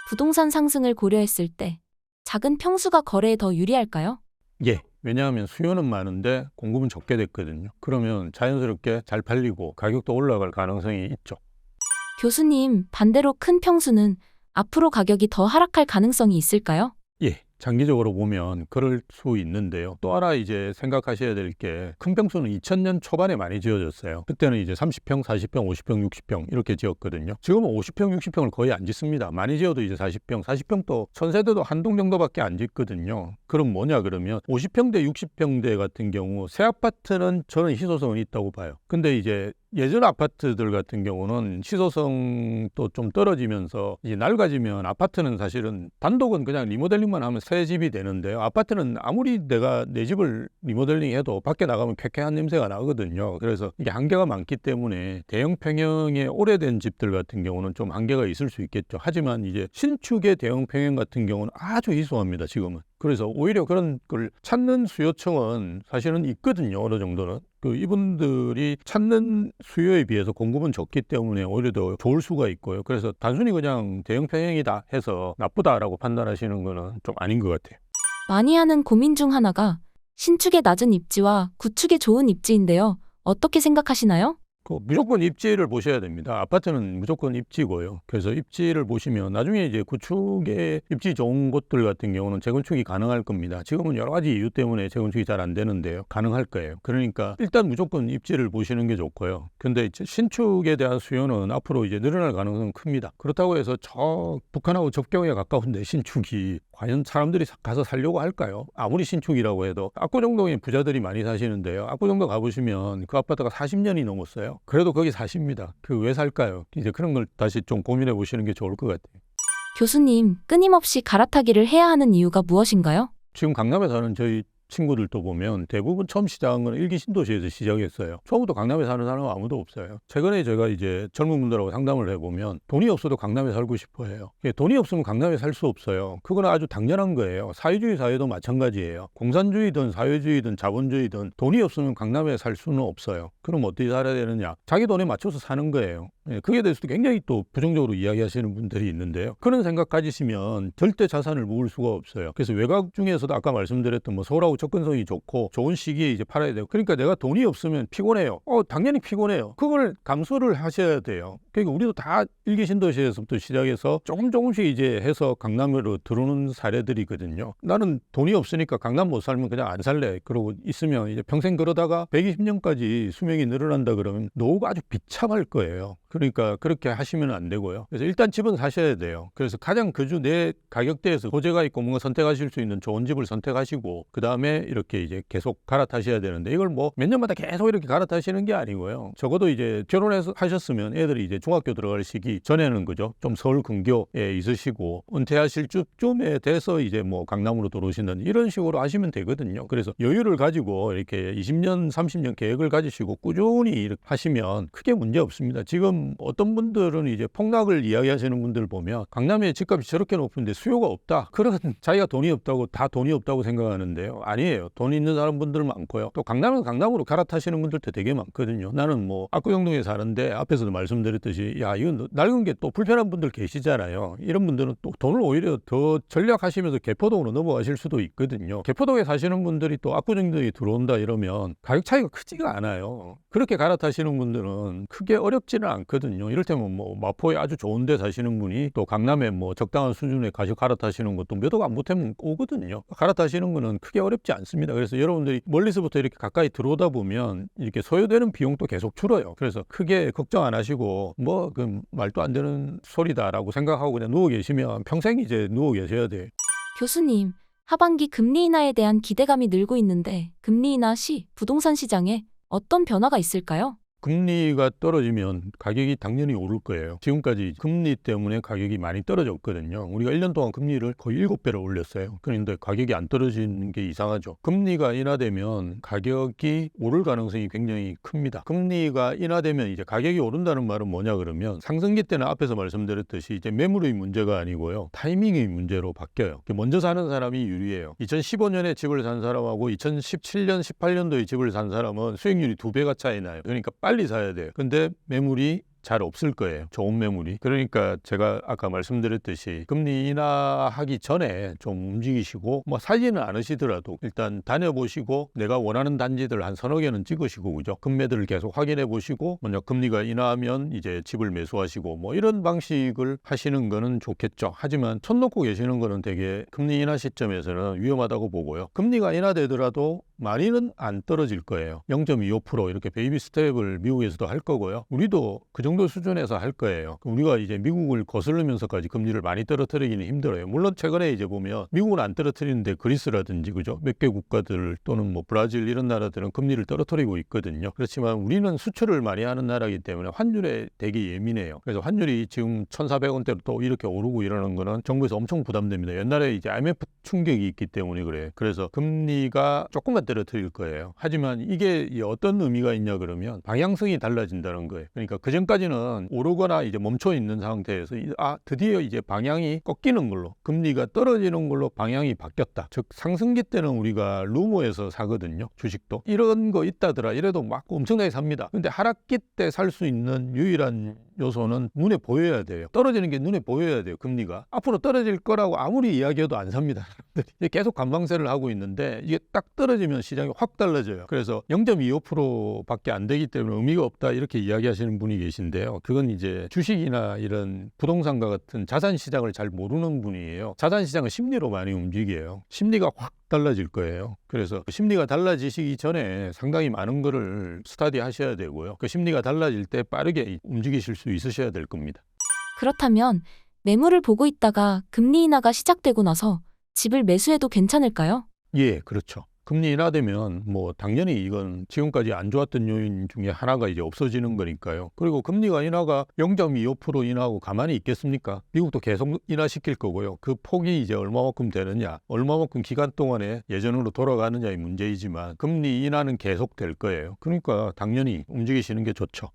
S2: 부동산 상승을 고려했을 때 작은 평수가 거래에 더 유리할까요?
S1: 예. 왜냐하면 수요는 많은데 공급은 적게 됐거든요. 그러면 자연스럽게 잘 팔리고 가격도 올라갈 가능성이 있죠.
S2: 교수님, 반대로 큰 평수는 앞으로 가격이 더 하락할 가능성이 있을까요?
S1: 예. 장기적으로 보면 그럴 수 있는데요. 또 하나 이제 생각하셔야 될 게 큰 평수는 2000년 초반에 많이 지어졌어요. 그때는 이제 30평, 40평, 50평, 60평 이렇게 지었거든요. 지금은 50평, 60평을 거의 안 짓습니다. 많이 지어도 이제 40평, 40평도 천세대도 한 동 정도밖에 안 짓거든요. 그럼 뭐냐 그러면 50평대, 60평대 같은 경우 새 아파트는 저는 희소성은 있다고 봐요. 근데 이제 예전 아파트들 같은 경우는 희소성도 좀 떨어지면서 이제 낡아지면 아파트는 사실은 단독은 그냥 리모델링만 하면 새 집이 되는데요. 아파트는 아무리 내가 내 집을 리모델링해도 밖에 나가면 쾌쾌한 냄새가 나거든요. 그래서 이게 한계가 많기 때문에 대형 평형의 오래된 집들 같은 경우는 좀 한계가 있을 수 있겠죠. 하지만 이제 신축의 대형 평형 같은 경우는 아주 희소합니다. 지금은. 그래서 오히려 그런 걸 찾는 수요층은 사실은 있거든요. 어느 정도는. 이분들이 찾는 수요에 비해서 공급은 적기 때문에 오히려 더 좋을 수가 있고요. 그래서 단순히 그냥 대형 평형이다 해서 나쁘다라고 판단하시는 거는 좀 아닌 것 같아요.
S2: 많이 하는 고민 중 하나가 신축의 낮은 입지와 구축의 좋은 입지인데요. 어떻게 생각하시나요?
S1: 무조건 입지를 보셔야 됩니다. 아파트는 무조건 입지고요. 그래서 입지를 보시면 나중에 이제 구축의 입지 좋은 곳들 같은 경우는 재건축이 가능할 겁니다. 지금은 여러 가지 이유 때문에 재건축이 잘 안 되는데요. 가능할 거예요. 그러니까 일단 무조건 입지를 보시는 게 좋고요. 근데 이제 신축에 대한 수요는 앞으로 이제 늘어날 가능성은 큽니다. 그렇다고 해서 저 북한하고 접경에 가까운데 신축이 과연 사람들이 가서 살려고 할까요? 아무리 신축이라고 해도 압구정동에 부자들이 많이 사시는데요. 압구정동 가보시면 그 아파트가 40년이 넘었어요. 그래도 거기 사십니다. 왜 살까요? 이제 그런 걸 다시 좀 고민해 보시는 게 좋을 것 같아요.
S2: 교수님, 끊임없이 갈아타기를 해야 하는 이유가 무엇인가요?
S1: 지금 강남에 사는 저희 친구들도 보면 대부분 처음 시작한 건 일기 신도시에서 시작했어요. 처음부터 강남에 사는 사람은 아무도 없어요. 최근에 제가 이제 젊은 분들하고 상담을 해보면 돈이 없어도 강남에 살고 싶어 해요. 돈이 없으면 강남에 살 수 없어요. 그건 아주 당연한 거예요. 사회주의 사회도 마찬가지예요. 공산주의든 사회주의든 자본주의든 돈이 없으면 강남에 살 수는 없어요. 그럼 어떻게 살아야 되느냐? 자기 돈에 맞춰서 사는 거예요. 그게 대해서도 굉장히 또 부정적으로 이야기하시는 분들이 있는데요. 그런 생각 가지시면 절대 자산을 모을 수가 없어요. 그래서 외곽 중에서도 아까 말씀드렸던 서울하고 접근성이 좋고 좋은 시기에 이제 팔아야 돼요. 그러니까 내가 돈이 없으면 피곤해요. 당연히 피곤해요. 그걸 감수를 하셔야 돼요. 그러니까 우리도 다 일기 신도시에서부터 시작해서 조금씩 이제 해서 강남으로 들어오는 사례들이거든요. 나는 돈이 없으니까 강남 못 살면 그냥 안 살래. 그러고 있으면 이제 평생 그러다가 120년까지 수명이 늘어난다 그러면 노후가 아주 비참할 거예요. 그러니까 그렇게 하시면 안 되고요. 그래서 일단 집은 사셔야 돼요. 그래서 가장 그주 내 가격대에서 고재가 있고 뭔가 선택하실 수 있는 좋은 집을 선택하시고 그 다음에 이렇게 이제 계속 갈아타셔야 되는데 이걸 뭐 몇 년마다 계속 이렇게 갈아타시는 게 아니고요. 적어도 이제 결혼해서 하셨으면 애들이 이제 중학교 들어갈 시기 전에는 그죠? 좀 서울 근교에 있으시고 은퇴하실 쯤에 돼서 이제 뭐 강남으로 들어오시는 이런 식으로 하시면 되거든요. 그래서 여유를 가지고 이렇게 20년, 30년 계획을 가지시고 꾸준히 이렇게 하시면 크게 문제 없습니다. 지금 어떤 분들은 이제 폭락을 이야기하시는 분들 보면 강남에 집값이 저렇게 높은데 수요가 없다. 그런 자기가 돈이 없다고 다 돈이 없다고 생각하는데요. 아니에요. 돈 있는 사람분들 많고요. 또 강남은 강남으로 갈아타시는 분들도 되게 많거든요. 나는 뭐 압구정동에 사는데 앞에서도 말씀드렸듯이 야 이건 낡은 게 또 불편한 분들 계시잖아요. 이런 분들은 또 돈을 오히려 더 전략하시면서 개포동으로 넘어가실 수도 있거든요. 개포동에 사시는 분들이 또 압구정동에 들어온다 이러면 가격 차이가 크지가 않아요. 그렇게 갈아타시는 분들은 크게 어렵지는 않거든요. 이를테면 뭐 마포에 아주 좋은 데 사시는 분이 또 강남에 뭐 적당한 수준에 가서 갈아타시는 것도 몇 억 안 보태면 오거든요. 갈아타시는 거는 크게 어렵지 않습니다. 그래서 여러분들이 멀리서부터 이렇게 가까이 들어오다 보면 이렇게 소요되는 비용도 계속 줄어요. 그래서 크게 걱정 안 하시고 뭐 그 말도 안 되는 소리다라고 생각하고 그냥 누워 계시면 평생 이제 누워 계셔야 돼요.
S2: 교수님, 하반기 금리 인하에 대한 기대감이 늘고 있는데 금리 인하 시 부동산 시장에 어떤 변화가 있을까요?
S1: 금리가 떨어지면 가격이 당연히 오를 거예요. 지금까지 금리 때문에 가격이 많이 떨어졌거든요. 우리가 1년 동안 금리를 거의 7배를 올렸어요. 그런데 가격이 안 떨어지는 게 이상하죠. 금리가 인하되면 가격이 오를 가능성이 굉장히 큽니다. 금리가 인하되면 이제 가격이 오른다는 말은 뭐냐 그러면 상승기 때는 앞에서 말씀드렸듯이 이제 매물의 문제가 아니고요. 타이밍의 문제로 바뀌어요. 먼저 사는 사람이 유리해요. 2015년에 집을 산 사람하고 2017년, 18년도에 집을 산 사람은 수익률이 2배가 차이 나요. 그러니까 빨리 사야 돼요. 근데 매물이 잘 없을 거예요. 좋은 매물이. 그러니까 제가 아까 말씀드렸듯이 금리 인하하기 전에 좀 움직이시고 뭐 사지는 않으시더라도 일단 다녀보시고 내가 원하는 단지들 한 서너 개는 찍으시고 그죠? 금매들을 계속 확인해 보시고 먼저 금리가 인하하면 이제 집을 매수하시고 뭐 이런 방식을 하시는 거는 좋겠죠. 하지만 손 놓고 계시는 거는 되게 금리 인하 시점에서는 위험하다고 보고요. 금리가 인하되더라도 많이는 안 떨어질 거예요. 0.25% 이렇게 베이비 스텝을 미국에서도 할 거고요. 우리도 그 정도 수준에서 할 거예요. 우리가 이제 미국을 거스르면서까지 금리를 많이 떨어뜨리기는 힘들어요. 물론 최근에 이제 보면 미국은 안 떨어뜨리는데 그리스라든지 그죠? 몇 개 국가들 또는 뭐 브라질 이런 나라들은 금리를 떨어뜨리고 있거든요. 그렇지만 우리는 수출을 많이 하는 나라이기 때문에 환율에 되게 예민해요. 그래서 환율이 지금 1,400원대로 또 이렇게 오르고 이러는 거는 정부에서 엄청 부담됩니다. 옛날에 이제 IMF 충격이 있기 때문에 그래요. 그래서 금리가 조금만 떨어뜨릴 거예요. 하지만 이게 어떤 의미가 있냐 그러면 방향성이 달라진다는 거예요. 그러니까 그 전까지는 오르거나 이제 멈춰 있는 상태에서 드디어 이제 방향이 꺾이는 걸로 금리가 떨어지는 걸로 방향이 바뀌었다. 즉 상승기 때는 우리가 루머에서 사거든요. 주식도 이런 거 있다더라 이래도 막 엄청나게 삽니다. 근데 하락기 때 살 수 있는 유일한 요소는 눈에 보여야 돼요. 떨어지는 게 눈에 보여야 돼요. 금리가 앞으로 떨어질 거라고 아무리 이야기해도 안 삽니다. 사람들이 계속 관망세를 하고 있는데 이게 딱 떨어지면 시장이 확 달라져요. 그래서 0.25%밖에 안 되기 때문에 의미가 없다 이렇게 이야기하시는 분이 계신데요. 그건 이제 주식이나 이런 부동산과 같은 자산 시장을 잘 모르는 분이에요. 자산 시장은 심리로 많이 움직여요. 심리가 확 달라질 거예요. 그래서 심리가 달라지시기 전에 상당히 많은 거를 스터디 하셔야 되고요. 그 심리가 달라질 때 빠르게 움직이실 수 있으셔야 될 겁니다.
S2: 그렇다면 매물을 보고 있다가 금리 인하가 시작되고 나서 집을 매수해도 괜찮을까요?
S1: 예, 그렇죠. 금리 인하되면 뭐 당연히 이건 지금까지 안 좋았던 요인 중에 하나가 이제 없어지는 거니까요. 그리고 금리가 인하가 0.25% 인하하고 가만히 있겠습니까? 미국도 계속 인하시킬 거고요. 그 폭이 이제 얼마만큼 되느냐, 얼마만큼 기간 동안에 예전으로 돌아가느냐의 문제이지만 금리 인하는 계속 될 거예요. 그러니까 당연히 움직이시는 게 좋죠.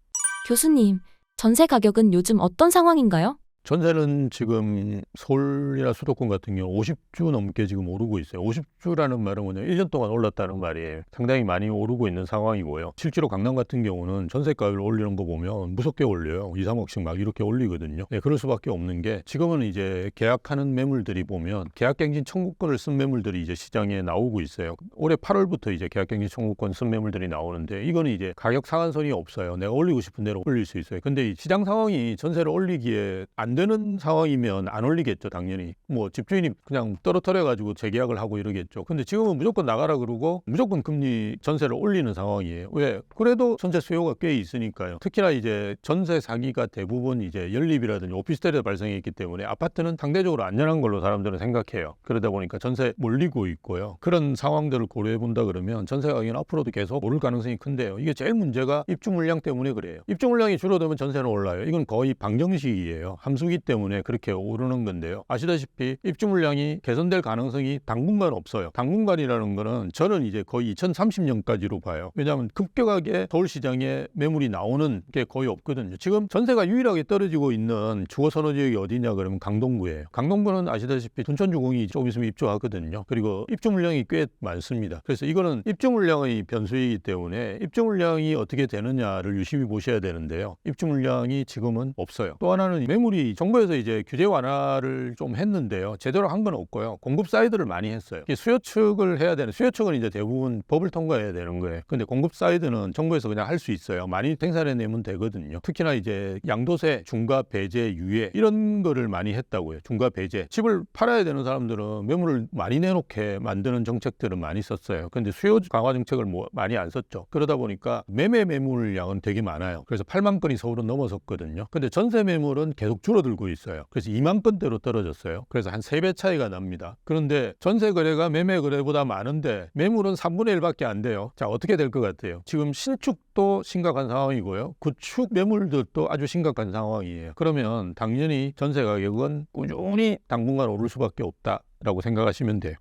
S2: 교수님, 전세 가격은 요즘 어떤 상황인가요?
S1: 전세는 지금 서울이나 수도권 같은 경우 50주 넘게 지금 오르고 있어요. 50주라는 말은 뭐냐 1년 동안 올랐다는 말이에요. 상당히 많이 오르고 있는 상황이고요. 실제로 강남 같은 경우는 전세가를 올리는 거 보면 무섭게 올려요. 2, 3억씩 막 이렇게 올리거든요. 네, 그럴 수밖에 없는 게 지금은 이제 계약하는 매물들이 보면 계약갱신 청구권을 쓴 매물들이 이제 시장에 나오고 있어요. 올해 8월부터 이제 계약갱신 청구권 쓴 매물들이 나오는데 이거는 이제 가격 상한선이 없어요. 내가 올리고 싶은 대로 올릴 수 있어요. 근데 이 시장 상황이 전세를 올리기에 안 되는 상황이면 안 올리겠죠. 당연히 뭐 집주인이 그냥 떨어뜨려 가지고 재계약을 하고 이러겠죠. 근데 지금은 무조건 나가라 그러고 무조건 금리 전세를 올리는 상황이에요. 왜? 그래도 전세 수요가 꽤 있으니까요. 특히나 이제 전세 사기가 대부분 이제 연립이라든지 오피스텔에서 발생했기 때문에 아파트는 상대적으로 안전한 걸로 사람들은 생각해요. 그러다 보니까 전세 몰리고 있고요. 그런 상황들을 고려해 본다 그러면 전세 가격은 앞으로도 계속 오를 가능성이 큰데요. 이게 제일 문제가 입주 물량 때문에 그래요. 입주 물량이 줄어들면 전세는 올라요. 이건 거의 방정식이에요. 함수기 때문에 그렇게 오르는 건데요. 아시다시피 입주 물량이 개선될 가능성이 당분간 없어요. 당분간이라는 거는 저는 이제 거의 2030년까지로 봐요. 왜냐하면 급격하게 서울시장에 매물이 나오는 게 거의 없거든요. 지금 전세가 유일하게 떨어지고 있는 주거 선호 지역이 어디냐 그러면 강동구예요. 강동구는 아시다시피 둔천주공이 조금 있으면 입주하거든요. 그리고 입주 물량이 꽤 많습니다. 그래서 이거는 입주 물량의 변수이기 때문에 입주 물량이 어떻게 되느냐를 유심히 보셔야 되는데요. 입주 물량이 지금은 없어요. 또 하나는 매물이 정부에서 이제 규제 완화를 좀 했는데요. 제대로 한 건 없고요. 공급 사이드를 많이 했어요. 수요 측을 해야 되는, 수요 측은 이제 대부분 법을 통과해야 되는 거예요. 근데 공급 사이드는 정부에서 그냥 할 수 있어요. 많이 생산해내면 되거든요. 특히나 이제 양도세, 중과 배제, 유예 이런 거를 많이 했다고요. 중과 배제. 집을 팔아야 되는 사람들은 매물을 많이 내놓게 만드는 정책들은 많이 썼어요. 근데 수요 강화 정책을 많이 안 썼죠. 그러다 보니까 매매 매물량은 되게 많아요. 그래서 8만 건이 서울은 넘어섰거든요. 근데 전세 매물은 계속 줄어 줄어들고 있어요. 그래서 2만 건대로 떨어졌어요. 그래서 한 3배 차이가 납니다. 그런데 전세 거래가 매매 거래보다 많은데 매물은 3분의 1밖에 안 돼요. 자, 어떻게 될 것 같아요? 지금 신축도 심각한 상황이고요. 구축 매물들도 아주 심각한 상황이에요. 그러면 당연히 전세 가격은 꾸준히 당분간 오를 수밖에 없다라고 생각하시면 돼요.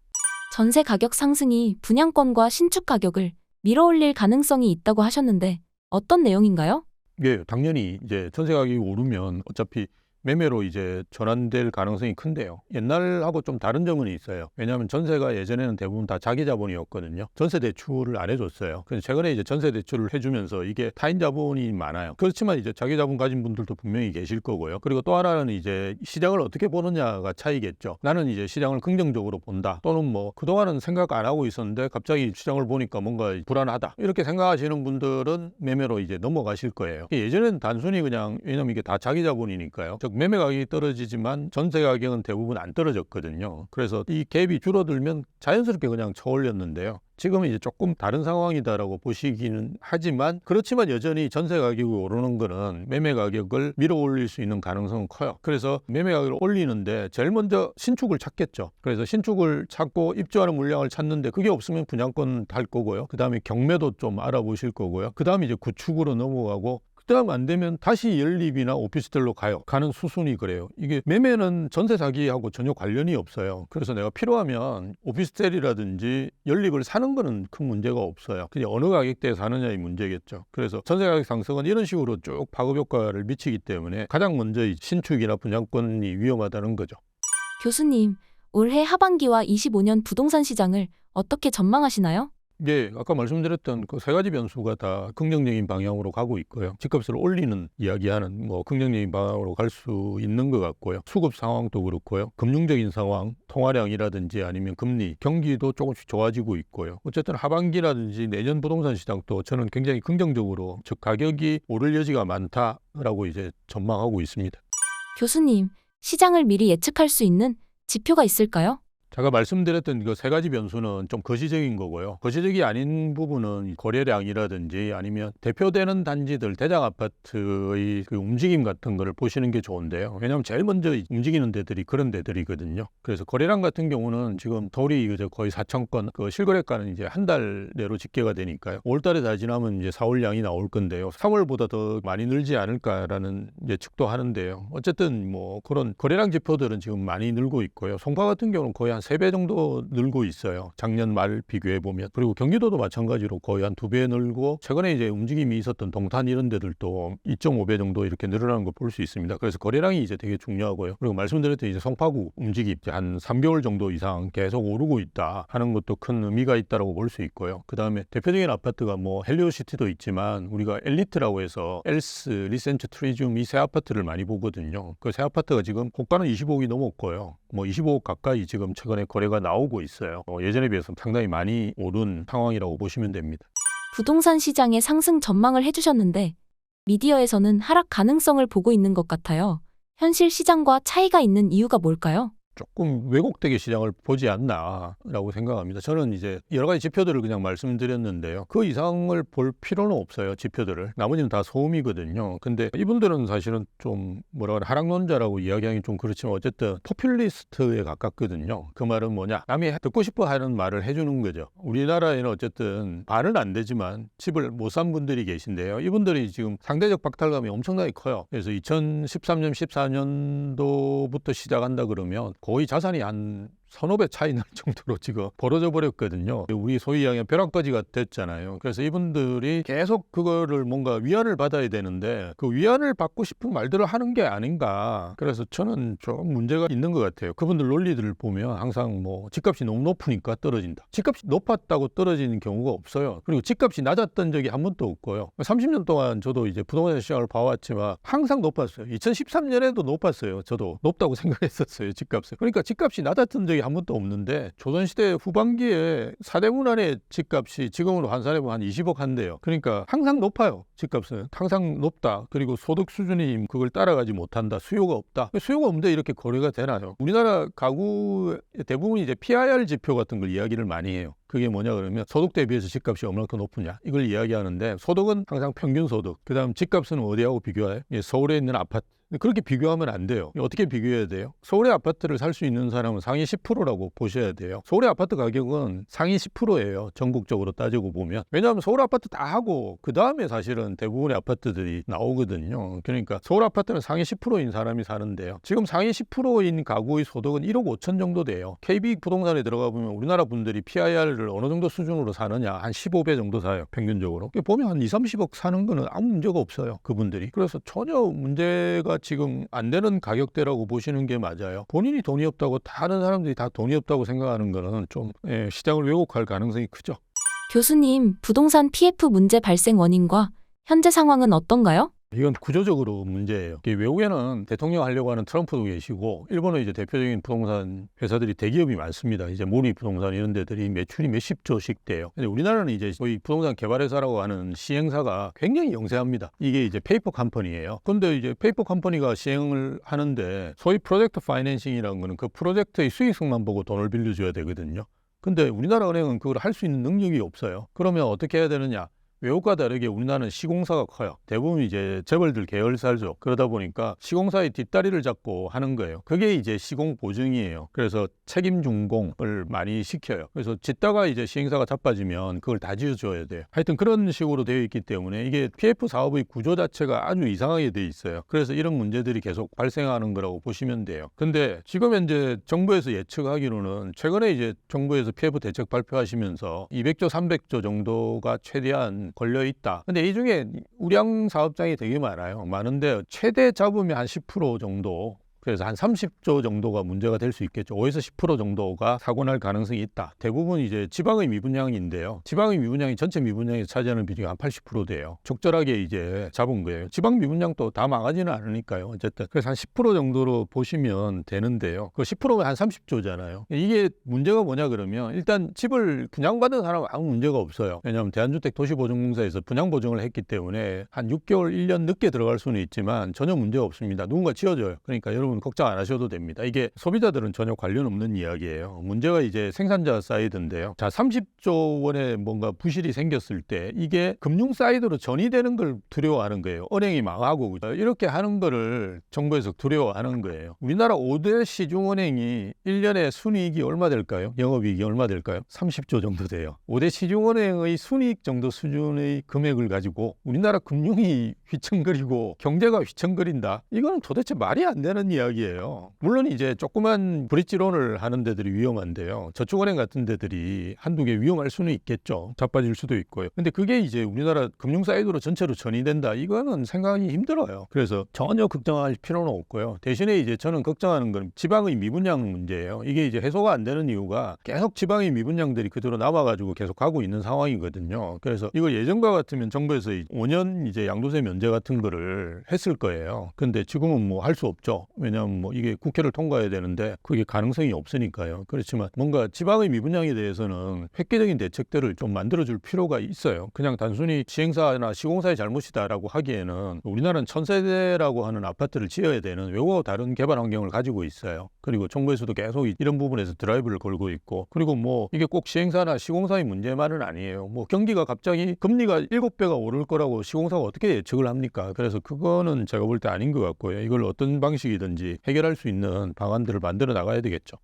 S2: 전세 가격 상승이 분양권과 신축 가격을 밀어올릴 가능성이 있다고 하셨는데 어떤 내용인가요?
S1: 예, 당연히 이제 전세 가격이 오르면 어차피 매매로 이제 전환될 가능성이 큰데요. 옛날하고 좀 다른 점은 있어요. 왜냐하면 전세가 예전에는 대부분 다 자기 자본이었거든요. 전세 대출을 안 해줬어요. 그래서 최근에 이제 전세 대출을 해주면서 이게 타인 자본이 많아요. 그렇지만 이제 자기 자본 가진 분들도 분명히 계실 거고요. 그리고 또 하나는 이제 시장을 어떻게 보느냐가 차이겠죠. 나는 이제 시장을 긍정적으로 본다. 또는 뭐 그동안은 생각 안 하고 있었는데 갑자기 시장을 보니까 뭔가 불안하다. 이렇게 생각하시는 분들은 매매로 이제 넘어가실 거예요. 예전에는 단순히 그냥 왜냐면 이게 다 자기 자본이니까요. 매매 가격이 떨어지지만 전세 가격은 대부분 안 떨어졌거든요. 그래서 이 갭이 줄어들면 자연스럽게 그냥 쳐올렸는데요. 지금은 이제 조금 다른 상황이다라고 보시기는 하지만 그렇지만 여전히 전세 가격이 오르는 거는 매매 가격을 밀어 올릴 수 있는 가능성은 커요. 그래서 매매 가격을 올리는데 제일 먼저 신축을 찾겠죠. 그래서 신축을 찾고 입주하는 물량을 찾는데 그게 없으면 분양권 탈 거고요. 그 다음에 경매도 좀 알아보실 거고요. 그 다음에 이제 구축으로 넘어가고 그다음 안 되면 다시 연립이나 오피스텔로 가는 수순이 그래요. 이게 매매는 전세 사기하고 전혀 관련이 없어요. 그래서 내가 필요하면 오피스텔이라든지 연립을 사는 거는 큰 문제가 없어요. 그냥 어느 가격대에 사느냐의 문제겠죠. 그래서 전세 가격 상승은 이런 식으로 쭉 파급 효과를 미치기 때문에 가장 먼저 이 신축이나 분양권이 위험하다는 거죠.
S2: 교수님, 올해 하반기와 25년 부동산 시장을 어떻게 전망하시나요?
S1: 예, 아까 말씀드렸던 그 세 가지 변수가 다 긍정적인 방향으로 가고 있고요. 집값을 올리는 이야기하는 뭐 긍정적인 방향으로 갈 수 있는 것 같고요. 수급 상황도 그렇고요. 금융적인 상황, 통화량이라든지 아니면 금리, 경기도 조금씩 좋아지고 있고요. 어쨌든 하반기라든지 내년 부동산 시장도 저는 굉장히 긍정적으로 즉 가격이 오를 여지가 많다라고 이제 전망하고 있습니다.
S2: 교수님, 시장을 미리 예측할 수 있는 지표가 있을까요?
S1: 제가 말씀드렸던 그 세 가지 변수는 좀 거시적인 거고요. 거시적이 아닌 부분은 거래량이라든지 아니면 대표되는 단지들, 대장 아파트의 그 움직임 같은 거를 보시는 게 좋은데요. 왜냐하면 제일 먼저 움직이는 데들이 그런 데들이거든요. 그래서 거래량 같은 경우는 지금 서울이 이제 거의 4천 건, 그 실거래가는 이제 한 달 내로 집계가 되니까요. 5월달에 다 지나면 이제 4월량이 나올 건데요. 3월보다 더 많이 늘지 않을까라는 예측도 하는데요. 어쨌든 뭐 그런 거래량 지표들은 지금 많이 늘고 있고요. 송파 같은 경우는 거의 한 3배 정도 늘고 있어요. 작년 말 비교해 보면. 그리고 경기도도 마찬가지로 거의 한 2배 늘고 최근에 이제 움직임이 있었던 동탄 이런 데들도 2.5배 정도 이렇게 늘어나는 걸 볼 수 있습니다. 그래서 거래량이 이제 되게 중요하고요. 그리고 말씀드렸던 이제 송파구 움직임 한 3개월 정도 이상 계속 오르고 있다 하는 것도 큰 의미가 있다라고 볼 수 있고요. 그 다음에 대표적인 아파트가 뭐 헬리오시티도 있지만 우리가 엘리트라고 해서 엘스, 리센트, 트리지움 이 세 아파트를 많이 보거든요. 그 세 아파트가 지금 고가는 25억이 넘었고요. 뭐 25억 가까이 지금 최근에 거래가 나오고 있어요. 예전에 비해서 상당히 많이 오른 상황이라고 보시면 됩니다.
S2: 부동산 시장의 상승 전망을 해주셨는데 미디어에서는 하락 가능성을 보고 있는 것 같아요. 현실 시장과 차이가 있는 이유가 뭘까요?
S1: 조금 왜곡되게 시장을 보지 않나라고 생각합니다. 저는 이제 여러 가지 지표들을 그냥 말씀드렸는데요. 그 이상을 볼 필요는 없어요. 지표들을. 나머지는 다 소음이거든요. 근데 이분들은 사실은 좀 뭐라 그래 하락론자라고 이야기하기 좀 그렇지만 어쨌든 포퓰리스트에 가깝거든요. 그 말은 뭐냐? 남이 듣고 싶어 하는 말을 해주는 거죠. 우리나라에는 어쨌든 반은 안 되지만 집을 못 산 분들이 계신데요. 이분들이 지금 상대적 박탈감이 엄청나게 커요. 그래서 2013년, 14년도부터 시작한다 그러면 거의 자산이 한 1,500 차이 날 정도로 지금 벌어져 버렸거든요. 우리 소위 이야기하면 벼락거지가 됐잖아요. 그래서 이분들이 계속 그거를 뭔가 위안을 받아야 되는데 그 위안을 받고 싶은 말들을 하는 게 아닌가. 그래서 저는 좀 문제가 있는 것 같아요. 그분들 논리들을 보면 항상 뭐 집값이 너무 높으니까 떨어진다. 집값이 높았다고 떨어지는 경우가 없어요. 그리고 집값이 낮았던 적이 한 번도 없고요. 30년 동안 저도 이제 부동산 시장을 봐왔지만 항상 높았어요. 2013년에도 높았어요. 저도 높다고 생각했었어요. 집값을. 그러니까 집값이 낮았던 적이 한 번도 없는데 조선시대 후반기에 사대문 안의 집값이 지금으로 환산해보면 한 20억 한대요. 그러니까 항상 높아요. 집값은 항상 높다. 그리고 소득 수준이 그걸 따라가지 못한다. 수요가 없다. 수요가 없는데 이렇게 거래가 되나요? 우리나라 가구의 대부분이 이제 PIR 지표 같은 걸 이야기를 많이 해요. 그게 뭐냐 그러면 소득 대비해서 집값이 얼마큼 높으냐 이걸 이야기하는데 소득은 항상 평균 소득. 그 다음 집값은 어디하고 비교해요? 서울에 있는 아파트 근데 그렇게 비교하면 안 돼요. 어떻게 비교해야 돼요? 서울의 아파트를 살 수 있는 사람은 상위 10%라고 보셔야 돼요. 서울의 아파트 가격은 상위 10%예요. 전국적으로 따지고 보면. 왜냐하면 서울 아파트 다 하고 그 다음에 사실은 대부분의 아파트들이 나오거든요. 그러니까 서울 아파트는 상위 10%인 사람이 사는데요. 지금 상위 10%인 가구의 소득은 1억 5천 정도 돼요. KB 부동산에 들어가 보면 우리나라 분들이 PIR을 어느 정도 수준으로 사느냐, 한 15배 정도 사요. 평균적으로. 보면 한 2, 30억 사는 거는 아무 문제가 없어요. 그분들이. 그래서 전혀 문제가 지금 안 되는 가격대라고 보시는 게 맞아요. 본인이 돈이 없다고 다른 사람들이 다 돈이 없다고 생각하는 거는 좀 시장을 왜곡할 가능성이 크죠.
S2: 교수님, 부동산 PF 문제 발생 원인과 현재 상황은 어떤가요?
S1: 이건 구조적으로 문제예요. 외국에는 대통령 하려고 하는 트럼프도 계시고, 일본은 이제 대표적인 부동산 회사들이 대기업이 많습니다. 이제 모리 부동산 이런 데들이 매출이 몇십 조씩 돼요. 근데 우리나라는 이제 거의 부동산 개발회사라고 하는 시행사가 굉장히 영세합니다. 이게 이제 페이퍼 컴퍼니예요. 근데 이제 페이퍼 컴퍼니가 시행을 하는데 소위 프로젝트 파이낸싱이라는 거는 그 프로젝트의 수익성만 보고 돈을 빌려줘야 되거든요. 근데 우리나라 은행은 그걸 할 수 있는 능력이 없어요. 그러면 어떻게 해야 되느냐? 외국과 다르게 우리나라는 시공사가 커요. 대부분 이제 재벌들 계열사죠. 그러다 보니까 시공사의 뒷다리를 잡고 하는 거예요. 그게 이제 시공 보증이에요. 그래서 책임 준공을 많이 시켜요. 그래서 짓다가 이제 시행사가 자빠지면 그걸 다 지어줘야 돼요. 하여튼 그런 식으로 되어 있기 때문에 이게 PF 사업의 구조 자체가 아주 이상하게 되어 있어요. 그래서 이런 문제들이 계속 발생하는 거라고 보시면 돼요. 근데 지금 현재 정부에서 예측하기로는 최근에 이제 정부에서 PF 대책 발표하시면서 200조, 300조 정도가 최대한 걸려 있다. 근데 이 중에 우량 사업장이 되게 많아요. 많은데 최대 잡으면 한 10% 정도. 그래서 한 30조 정도가 문제가 될 수 있겠죠. 5에서 10% 정도가 사고 날 가능성이 있다. 대부분 이제 지방의 미분양인데요. 지방의 미분양이 전체 미분양에서 차지하는 비중이 한 80% 돼요. 적절하게 이제 잡은 거예요. 지방 미분양도 다 망하지는 않으니까요. 어쨌든 그래서 한 10% 정도로 보시면 되는데요. 그 10%면 한 30조잖아요. 이게 문제가 뭐냐 그러면 일단 집을 분양받은 사람은 아무 문제가 없어요. 왜냐하면 대한주택도시보증공사에서 분양보증을 했기 때문에 한 6개월, 1년 늦게 들어갈 수는 있지만 전혀 문제가 없습니다. 누군가 지어줘요. 그러니까 여러분 걱정 안 하셔도 됩니다. 이게 소비자들은 전혀 관련 없는 이야기예요. 문제가 이제 생산자 사이드인데요. 자, 30조 원의 뭔가 부실이 생겼을 때 이게 금융 사이드로 전이되는 걸 두려워하는 거예요. 은행이 망하고 이렇게 하는 거를 정부에서 두려워하는 거예요. 우리나라 5대 시중은행이 1년에 순이익이 얼마 될까요? 영업이익이 얼마 될까요? 30조 정도 돼요. 5대 시중은행의 순이익 정도 수준의 금액을 가지고 우리나라 금융이 휘청거리고 경제가 휘청거린다. 이거는 도대체 말이 안 되는 이야기예요. 물론 이제 조그만 브릿지론을 하는 데들이 위험한데요. 저축은행 같은 데들이 한두 개 위험할 수는 있겠죠. 자빠질 수도 있고요. 근데 그게 이제 우리나라 금융 사이드로 전체로 전이된다. 이거는 생각하기 힘들어요. 그래서 전혀 걱정할 필요는 없고요. 대신에 이제 저는 걱정하는 건 지방의 미분양 문제예요. 이게 이제 해소가 안 되는 이유가 계속 지방의 미분양들이 그대로 남아가지고 계속 가고 있는 상황이거든요. 그래서 이걸 예전과 같으면 정부에서 5년 이제 양도세 면제 같은 거를 했을 거예요. 근데 지금은 뭐 할 수 없죠. 왜냐하면 뭐 이게 국회를 통과해야 되는데 그게 가능성이 없으니까요. 그렇지만 뭔가 지방의 미분양에 대해서는 획기적인 대책들을 좀 만들어줄 필요가 있어요. 그냥 단순히 시행사나 시공사의 잘못이다라고 하기에는 우리나라는 1000세대라고 하는 아파트를 지어야 되는 외국하고 다른 개발 환경을 가지고 있어요. 그리고 정부에서도 계속 이런 부분에서 드라이브를 걸고 있고, 그리고 뭐 이게 꼭 시행사나 시공사의 문제만은 아니에요. 뭐 경기가 갑자기 금리가 7배가 오를 거라고 시공사가 어떻게 예측을 합니까? 그래서 그거는 제가 볼 때 아닌 것 같고요. 이걸 어떤 방식이든지 해결할 수 있는 방안들을 만들어 나가야 되겠죠.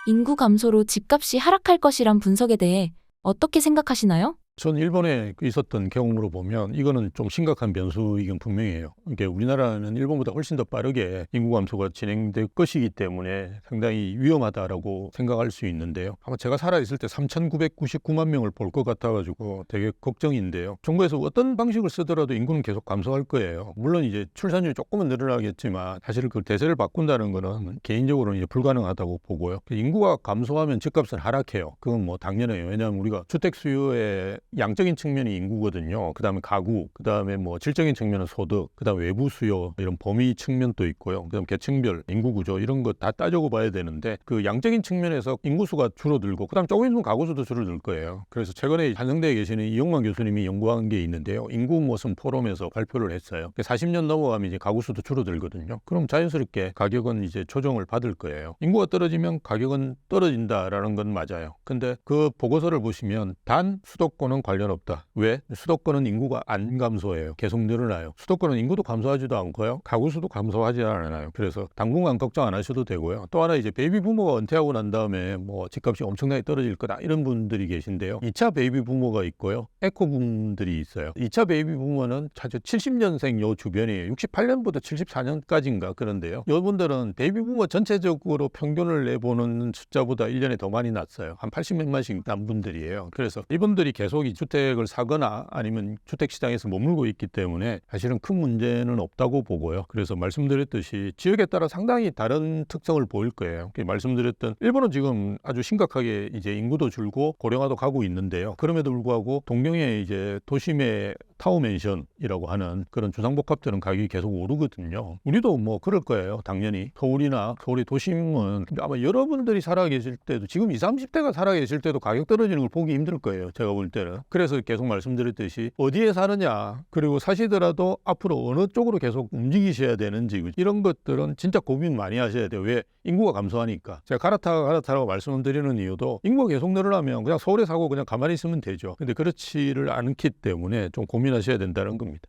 S2: 인구 감소로 집값이 하락할 것이란 분석에 대해 어떻게 생각하시나요?
S1: 전 일본에 있었던 경험으로 보면 이거는 좀 심각한 변수이긴 분명해요. 이게 우리나라는 일본보다 훨씬 더 빠르게 인구 감소가 진행될 것이기 때문에 상당히 위험하다라고 생각할 수 있는데요. 아마 제가 살아있을 때 3,999만 명을 볼 것 같아가지고 되게 걱정인데요. 정부에서 어떤 방식을 쓰더라도 인구는 계속 감소할 거예요. 물론 이제 출산율이 조금은 늘어나겠지만 사실 그 대세를 바꾼다는 거는 개인적으로는 이제 불가능하다고 보고요. 인구가 감소하면 집값은 하락해요. 그건 뭐 당연해요. 왜냐하면 우리가 주택 수요에 양적인 측면이 인구거든요. 그 다음에 가구, 그 다음에 뭐 질적인 측면은 소득, 그 다음 외부 수요, 이런 범위 측면도 있고요. 그 다음 계층별 인구 구조 이런 거 다 따지고 봐야 되는데 그 양적인 측면에서 인구수가 줄어들고 그 다음 조금 있으면 가구수도 줄어들 거예요. 그래서 최근에 한성대에 계시는 이용만 교수님이 연구한 게 있는데요. 인구 모습 포럼에서 발표를 했어요. 40년 넘어가면 이제 가구수도 줄어들거든요. 그럼 자연스럽게 가격은 이제 조정을 받을 거예요. 인구가 떨어지면 가격은 떨어진다라는 건 맞아요. 근데 그 보고서를 보시면 단 수도권은 관련 없다. 왜? 수도권은 인구가 안 감소해요. 계속 늘어나요. 수도권은 인구도 감소하지도 않고요. 가구 수도 감소하지 않아요. 그래서 당분간 걱정 안 하셔도 되고요. 또 하나 이제 베이비 부모가 은퇴하고 난 다음에 뭐 집값이 엄청나게 떨어질 거다 이런 분들이 계신데요. 2차 베이비 부모가 있고요. 에코 붐들이 있어요. 2차 베이비 부모는 사실 70년생 요 주변이에요. 68년부터 74년까지인가 그런데요. 이분들은 베이비 부모 전체적으로 평균을 내보는 숫자보다 1년에 더 많이 났어요. 한 80몇만씩 난 분들이에요. 그래서 이분들이 계속 이 주택을 사거나 아니면 주택 시장에서 머물고 있기 때문에 사실은 큰 문제는 없다고 보고요. 그래서 말씀드렸듯이 지역에 따라 상당히 다른 특성을 보일 거예요. 말씀드렸던 일본은 지금 아주 심각하게 이제 인구도 줄고 고령화도 가고 있는데요. 그럼에도 불구하고 동경의 이제 도심의 타워맨션이라고 하는 그런 주상복합들은 가격이 계속 오르거든요. 우리도 뭐 그럴 거예요. 당연히 서울의 도심은 아마 여러분들이 살아 계실 때도 지금 20, 30대가 살아 계실 때도 가격 떨어지는 걸 보기 힘들 거예요. 제가 볼 때는. 그래서 계속 말씀드렸듯이 어디에 사느냐 그리고 사시더라도 앞으로 어느 쪽으로 계속 움직이셔야 되는지 이런 것들은 진짜 고민 많이 하셔야 돼요. 왜? 인구가 감소하니까. 제가 갈아타라고 말씀드리는 이유도 인구가 계속 늘어나면 그냥 서울에 사고 그냥 가만히 있으면 되죠. 근데 그렇지를 않기 때문에 좀 고민하셔야 된다는 겁니다.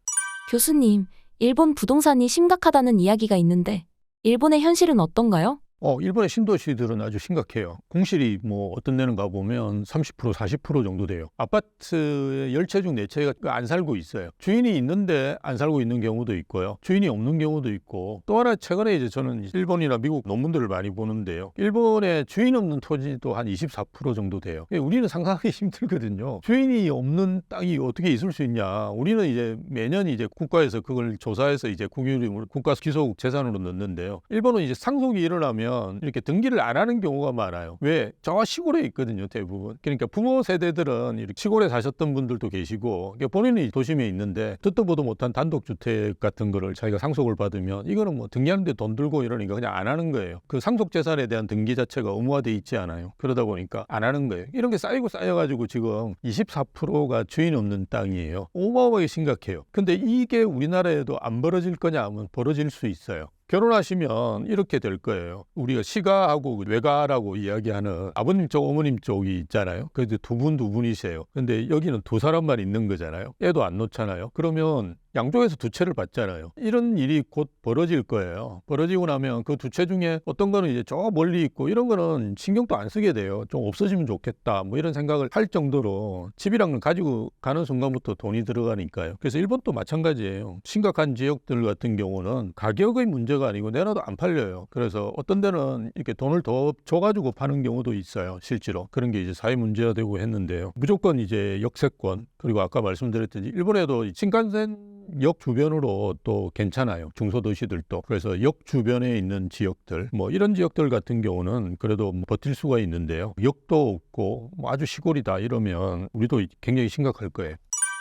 S2: 교수님, 일본 부동산이 심각하다는 이야기가 있는데 일본의 현실은 어떤가요?
S1: 일본의 신도시들은 아주 심각해요. 공실이 뭐 어떤 데는 가보면 30%, 40% 정도 돼요. 아파트의 10채 중 4채가 안 살고 있어요. 주인이 있는데 안 살고 있는 경우도 있고요. 주인이 없는 경우도 있고 또 하나 최근에 이제 저는 일본이나 미국 논문들을 많이 보는데요. 일본의 주인 없는 토지도 한 24% 정도 돼요. 우리는 상상하기 힘들거든요. 주인이 없는 땅이 어떻게 있을 수 있냐. 우리는 이제 매년 이제 국가에서 그걸 조사해서 이제 국유림으로 국가 기속 재산으로 넣는데요. 일본은 이제 상속이 일어나면 이렇게 등기를 안 하는 경우가 많아요. 왜? 저 시골에 있거든요, 대부분. 그러니까 부모 세대들은 이렇게 시골에 사셨던 분들도 계시고, 그러니까 본인이 도심에 있는데 듣도 보도 못한 단독주택 같은 거를 자기가 상속을 받으면 이거는 뭐 등기하는데 돈 들고 이러니까 그냥 안 하는 거예요. 그 상속 재산에 대한 등기 자체가 의무화돼 있지 않아요. 그러다 보니까 안 하는 거예요. 이런 게 쌓여가지고 지금 24%가 주인 없는 땅이에요. 어마어마하게 심각해요. 근데 이게 우리나라에도 안 벌어질 거냐 하면 벌어질 수 있어요. 결혼하시면 이렇게 될 거예요. 우리가 시가하고 외가라고 이야기하는 아버님 쪽, 어머님 쪽이 있잖아요. 그래도 두 분이세요. 근데 여기는 두 사람만 있는 거잖아요. 애도 안 놓잖아요. 그러면 양쪽에서 두 채를 받잖아요. 이런 일이 곧 벌어질 거예요. 벌어지고 나면 그 두 채 중에 어떤 거는 이제 저 멀리 있고 이런 거는 신경도 안 쓰게 돼요. 좀 없어지면 좋겠다. 뭐 이런 생각을 할 정도로 집이란 걸 가지고 가는 순간부터 돈이 들어가니까요. 그래서 일본도 마찬가지예요. 심각한 지역들 같은 경우는 가격의 문제가 아니고 내놔도 안 팔려요. 그래서 어떤 데는 이렇게 돈을 더 줘가지고 파는 경우도 있어요. 실제로. 그런 게 이제 사회 문제가 되고 했는데요. 무조건 이제 역세권 그리고 아까 말씀드렸듯이 일본에도 신칸센 역 주변으로 또 괜찮아요. 중소도시들도. 그래서 역 주변에 있는 지역들, 뭐 이런 지역들 같은 경우는 그래도 뭐 버틸 수가 있는데요. 역도 없고 뭐 아주 시골이다 이러면 우리도 굉장히 심각할 거예요.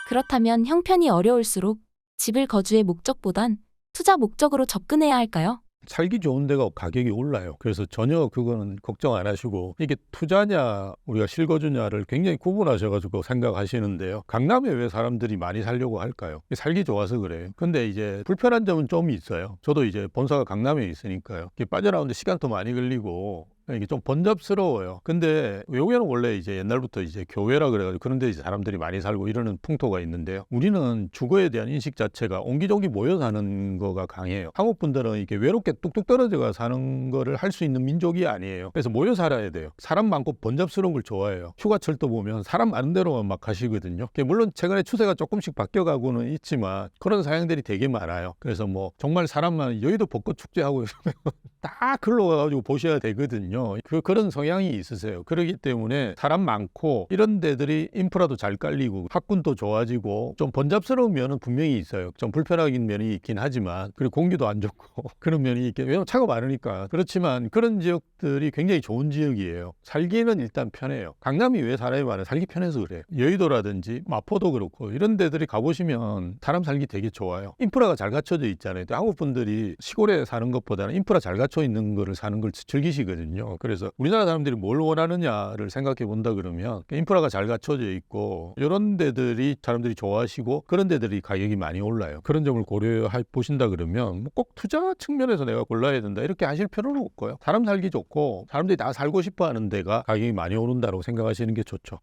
S2: 그렇다면 형편이 어려울수록 집을 거주의 목적보단 투자 목적으로 접근해야 할까요?
S1: 살기 좋은 데가 가격이 올라요. 그래서 전혀 그거는 걱정 안 하시고 이게 투자냐 우리가 실거주냐를 굉장히 구분하셔가지고 생각하시는데요. 강남에 왜 사람들이 많이 살려고 할까요? 살기 좋아서 그래요. 근데 이제 불편한 점은 좀 있어요. 저도 이제 본사가 강남에 있으니까요. 빠져나오는데 시간도 많이 걸리고 이게 좀 번잡스러워요. 근데 여기는 원래 이제 옛날부터 이제 교외라 그래가지고 그런데 이제 사람들이 많이 살고 이러는 풍토가 있는데요. 우리는 주거에 대한 인식 자체가 옹기종기 모여 사는 거가 강해요. 한국 분들은 이게 외롭게 뚝뚝 떨어져가 사는 거를 할 수 있는 민족이 아니에요. 그래서 모여 살아야 돼요. 사람 많고 번잡스러운 걸 좋아해요. 휴가철도 보면 사람 많은 데로만 막 가시거든요. 물론 최근에 추세가 조금씩 바뀌어가고는 있지만 그런 사양들이 되게 많아요. 그래서 뭐 정말 사람만 여의도 벚꽃 축제하고 이러면 딱 글로 가가지고 보셔야 되거든요. 그런 성향이 있으세요. 그렇기 때문에 사람 많고 이런 데들이 인프라도 잘 깔리고 학군도 좋아지고 좀 번잡스러운 면은 분명히 있어요. 좀 불편한 면이 있긴 하지만 그리고 공기도 안 좋고 그런 면이 있긴 왜냐면 차가 많으니까. 그렇지만 그런 지역들이 굉장히 좋은 지역이에요. 살기는 일단 편해요. 강남이 왜 사람이 많아요? 살기 편해서 그래요. 여의도라든지 마포도 그렇고 이런 데들이 가보시면 사람 살기 되게 좋아요. 인프라가 잘 갖춰져 있잖아요. 한국 분들이 시골에 사는 것보다는 인프라 잘 갖춰 있는 거를 사는 걸 즐기시거든요. 그래서 우리나라 사람들이 뭘 원하느냐를 생각해 본다 그러면 인프라가 잘 갖춰져 있고 이런 데들이 사람들이 좋아하시고 그런 데들이 가격이 많이 올라요. 그런 점을 고려해 보신다 그러면 꼭 투자 측면에서 내가 골라야 된다 이렇게 하실 필요는 없고요. 사람 살기 좋고 사람들이 다 살고 싶어 하는 데가 가격이 많이 오른다고 생각하시는 게 좋죠.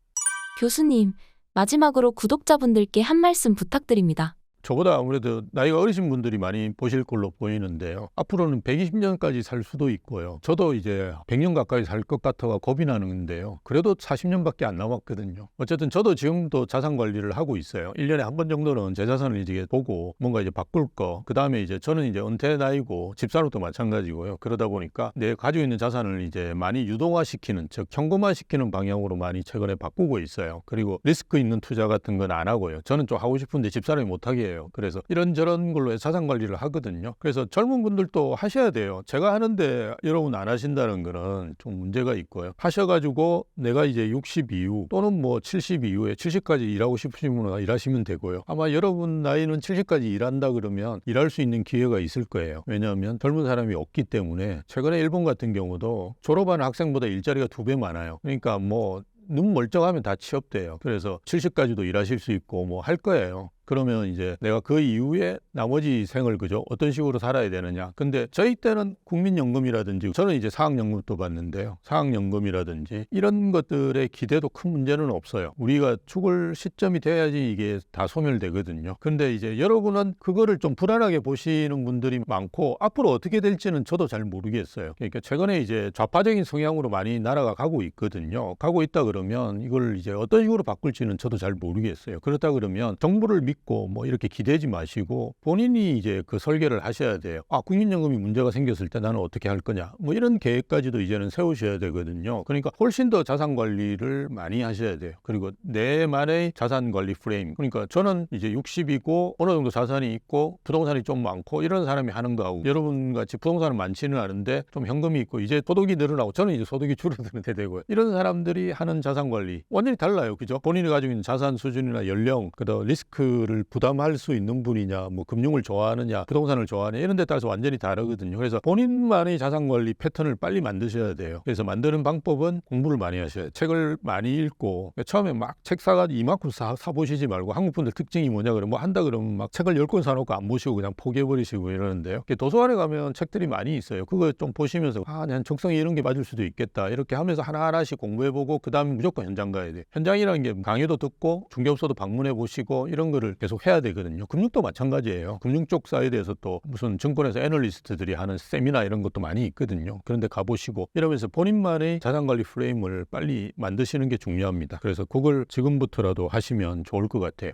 S2: 교수님, 마지막으로 구독자분들께 한 말씀 부탁드립니다.
S1: 저보다 아무래도 나이가 어리신 분들이 많이 보실 걸로 보이는데요. 앞으로는 120년까지 살 수도 있고요. 저도 이제 100년 가까이 살 것 같아가 겁이 나는데요. 그래도 40년밖에 안 남았거든요. 어쨌든 저도 지금도 자산 관리를 하고 있어요. 1년에 한 번 정도는 제 자산을 이제 보고 뭔가 이제 바꿀 거. 그다음에 이제 저는 이제 은퇴 나이고 집사람도 마찬가지고요. 그러다 보니까 내 가지고 있는 자산을 이제 많이 유동화시키는, 즉 현금화시키는 방향으로 많이 최근에 바꾸고 있어요. 그리고 리스크 있는 투자 같은 건 안 하고요. 저는 좀 하고 싶은데 집사람이 못 하게 해요. 그래서 이런저런 걸로 자산 관리를 하거든요. 그래서 젊은 분들도 하셔야 돼요. 제가 하는데 여러분 안 하신다는 거는 좀 문제가 있고요. 하셔가지고 내가 이제 60 이후 또는 뭐 70 이후에 70까지 일하고 싶으신 분은 일하시면 되고요. 아마 여러분 나이는 70까지 일한다 그러면 일할 수 있는 기회가 있을 거예요. 왜냐하면 젊은 사람이 없기 때문에. 최근에 일본 같은 경우도 졸업하는 학생보다 일자리가 2배 많아요. 그러니까 뭐 눈 멀쩡하면 다 취업돼요. 그래서 70까지도 일하실 수 있고 뭐 할 거예요. 그러면 이제 내가 그 이후에 나머지 생을 그죠? 어떤 식으로 살아야 되느냐. 근데 저희 때는 국민연금이라든지 저는 이제 사학연금도 받는데요. 사학연금이라든지 이런 것들의 기대도 큰 문제는 없어요. 우리가 죽을 시점이 돼야지 이게 다 소멸되거든요. 근데 이제 여러분은 그거를 좀 불안하게 보시는 분들이 많고 앞으로 어떻게 될지는 저도 잘 모르겠어요. 그러니까 최근에 이제 좌파적인 성향으로 많이 나라가 가고 있거든요. 가고 있다 그러면 이걸 이제 어떤 식으로 바꿀지는 저도 잘 모르겠어요. 그렇다 그러면 정부를 믿고 뭐 이렇게 기대지 마시고 본인이 이제 그 설계를 하셔야 돼요. 아, 국민연금이 문제가 생겼을 때 나는 어떻게 할 거냐. 뭐 이런 계획까지도 이제는 세우셔야 되거든요. 그러니까 훨씬 더 자산 관리를 많이 하셔야 돼요. 그리고 내만의 자산 관리 프레임. 그러니까 저는 이제 60이고 어느 정도 자산이 있고 부동산이 좀 많고 이런 사람이 하는 거하고 여러분 같이 부동산은 많지는 않은데 좀 현금이 있고 이제 소득이 늘어나고 저는 이제 소득이 줄어드는 데 되고요. 이런 사람들이 하는 자산 관리 완전히 달라요. 그죠? 본인이 가지고 있는 자산 수준이나 연령, 그다음 리스크를 부담할 수 있는 분이냐, 뭐 금융을 좋아하느냐, 부동산을 좋아하느냐 이런 데 따라서 완전히 다르거든요. 그래서 본인만의 자산 관리 패턴을 빨리 만드셔야 돼요. 그래서 만드는 방법은 공부를 많이 하셔야 돼요. 책을 많이 읽고 처음에 막 책 사가지고 이만큼 사보시지 말고 한국 분들 특징이 뭐냐 그러면 뭐 한다 그러면 막 책을 10권 사놓고 안 보시고 그냥 포기해버리시고 이러는데요. 도서관에 가면 책들이 많이 있어요. 그거 좀 보시면서 난 적성에 이런 게 맞을 수도 있겠다 이렇게 하면서 하나하나씩 공부해보고 그 다음에 무조건 현장 가야 돼요. 현장이라는 게 강의도 듣고 중개업소도 방문해보시고 이런 거를 계속 해야 되거든요. 금융도 마찬가지예요. 금융 쪽 사이드에서 또 무슨 증권에서 애널리스트들이 하는 세미나 이런 것도 많이 있거든요. 그런데 가보시고 이러면서 본인만의 자산관리 프레임을 빨리 만드시는 게 중요합니다. 그래서 그걸 지금부터라도 하시면 좋을 것 같아요.